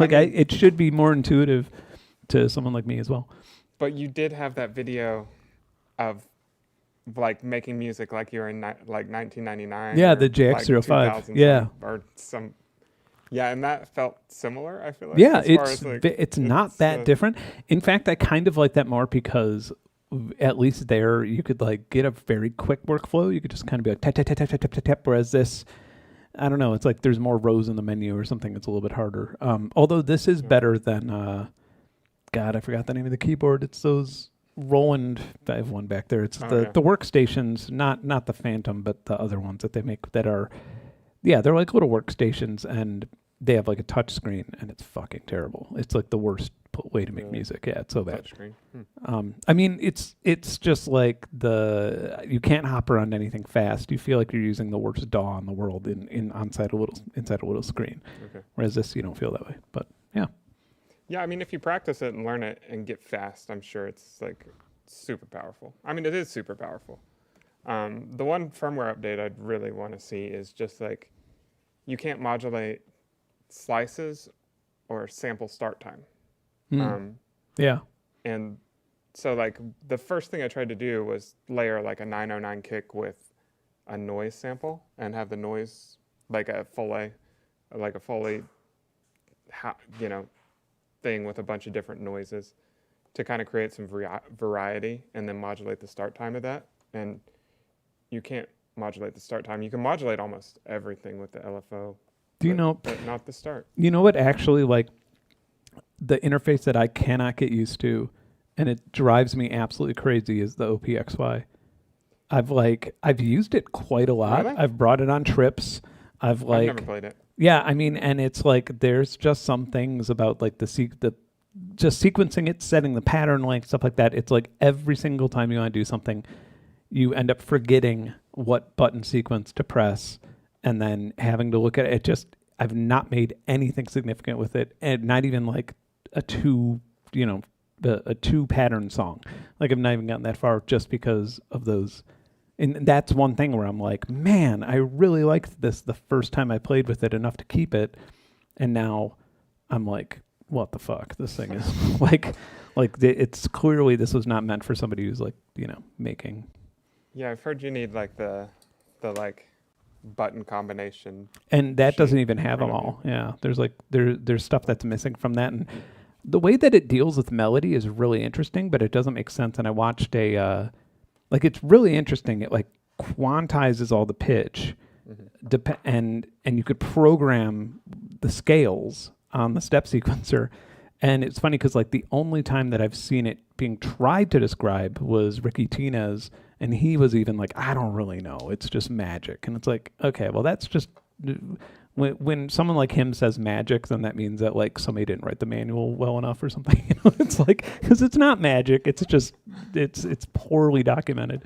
It should be more intuitive to someone like me as well. But you did have that video of like making music like you were in like 1999. Yeah, or the JX05. like 2000 Yeah. or some. Yeah, and that felt similar, I feel like. Yeah, as far as, like, it's not that different. In fact, I kind of like that more because at least there you could like get a very quick workflow. You could just kind of be like tap, tap, tap, tap, tap, tap, tap, tap. Whereas this, I don't know, it's like there's more rows in the menu or something. It's a little bit harder. Although this is better than, God, I forgot the name of the keyboard. It's those Roland, I have one back there. It's the workstations, not the Phantom, but the other ones that they make that are, they're like little workstations and they have like a touch screen and it's fucking terrible. It's like the worst way to make Really? music. Yeah, it's so bad. Touchscreen. I mean, it's just like you can't hop around anything fast. You feel like you're using the worst DAW in the world inside a little screen. Okay. Whereas this, you don't feel that way. But yeah, Yeah, I mean, if you practice it and learn it and get fast, I'm sure it's like super powerful. I mean, it is super powerful. The one firmware update I'd really want to see is just like you can't modulate slices or sample start time. Yeah. And so like the first thing I tried to do was layer like a 909 kick with a noise sample and have the noise like a Foley, thing with a bunch of different noises to kind of create some variety and then modulate the start time of that. And you can't modulate the start time. You can modulate almost everything with the LFO. But not the start. You know what actually, like, the interface that I cannot get used to, and it drives me absolutely crazy, is the OPXY. I've used it quite a lot. Really? I've brought it on trips. I've never played it. Yeah, I mean, and it's like there's just some things about like just sequencing it, setting the pattern length, stuff like that. It's like every single time you want to do something, you end up forgetting what button sequence to press, and then having to look at it. I've not made anything significant with it, and not even like a two pattern song. Like I've not even gotten that far just because of those. And that's one thing where I'm like, man, I really liked this the first time I played with it enough to keep it, and now I'm like, what the fuck? This thing is it's clearly this was not meant for somebody who's like, making. Yeah, I've heard you need like the like button combination. And that doesn't even have them all. Yeah, there's stuff that's missing from that, and the way that it deals with melody is really interesting, but it doesn't make sense. And I watched it's really interesting. It like quantizes all the pitch, and you could program the scales on the step sequencer. And it's funny because like the only time that I've seen it being tried to describe was Ricky Tinez, and he was even like, I don't really know. It's just magic. And it's like, okay, well that's just when someone like him says magic, then that means that like somebody didn't write the manual well enough or something. It's like, because it's not magic. It's just it's poorly documented.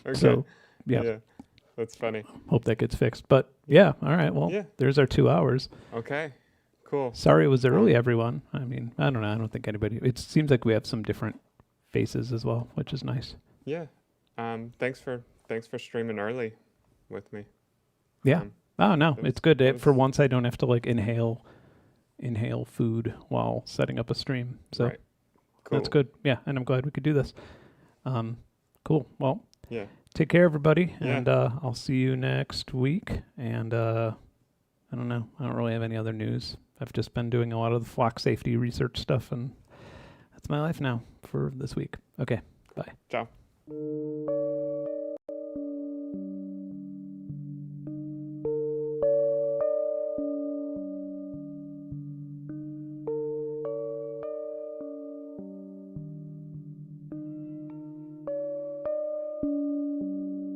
Okay. So yeah, that's funny. Hope that gets fixed. But yeah, all right. Well, there's our 2 hours. Okay. Cool. Sorry it was early, everyone. I mean, I don't know. I don't think anybody. It seems like we have some different faces as well, which is nice. Yeah. Thanks for streaming early with me. Yeah. Oh no, it's good. For once, I don't have to like inhale food while setting up a stream. So right. Cool. That's good. Yeah, and I'm glad we could do this. Cool. Well. Yeah. Take care, everybody, and Yeah. I'll see you next week. And I don't know. I don't really have any other news. I've just been doing a lot of the flock safety research stuff, and that's my life now for this week. Okay, bye. Ciao.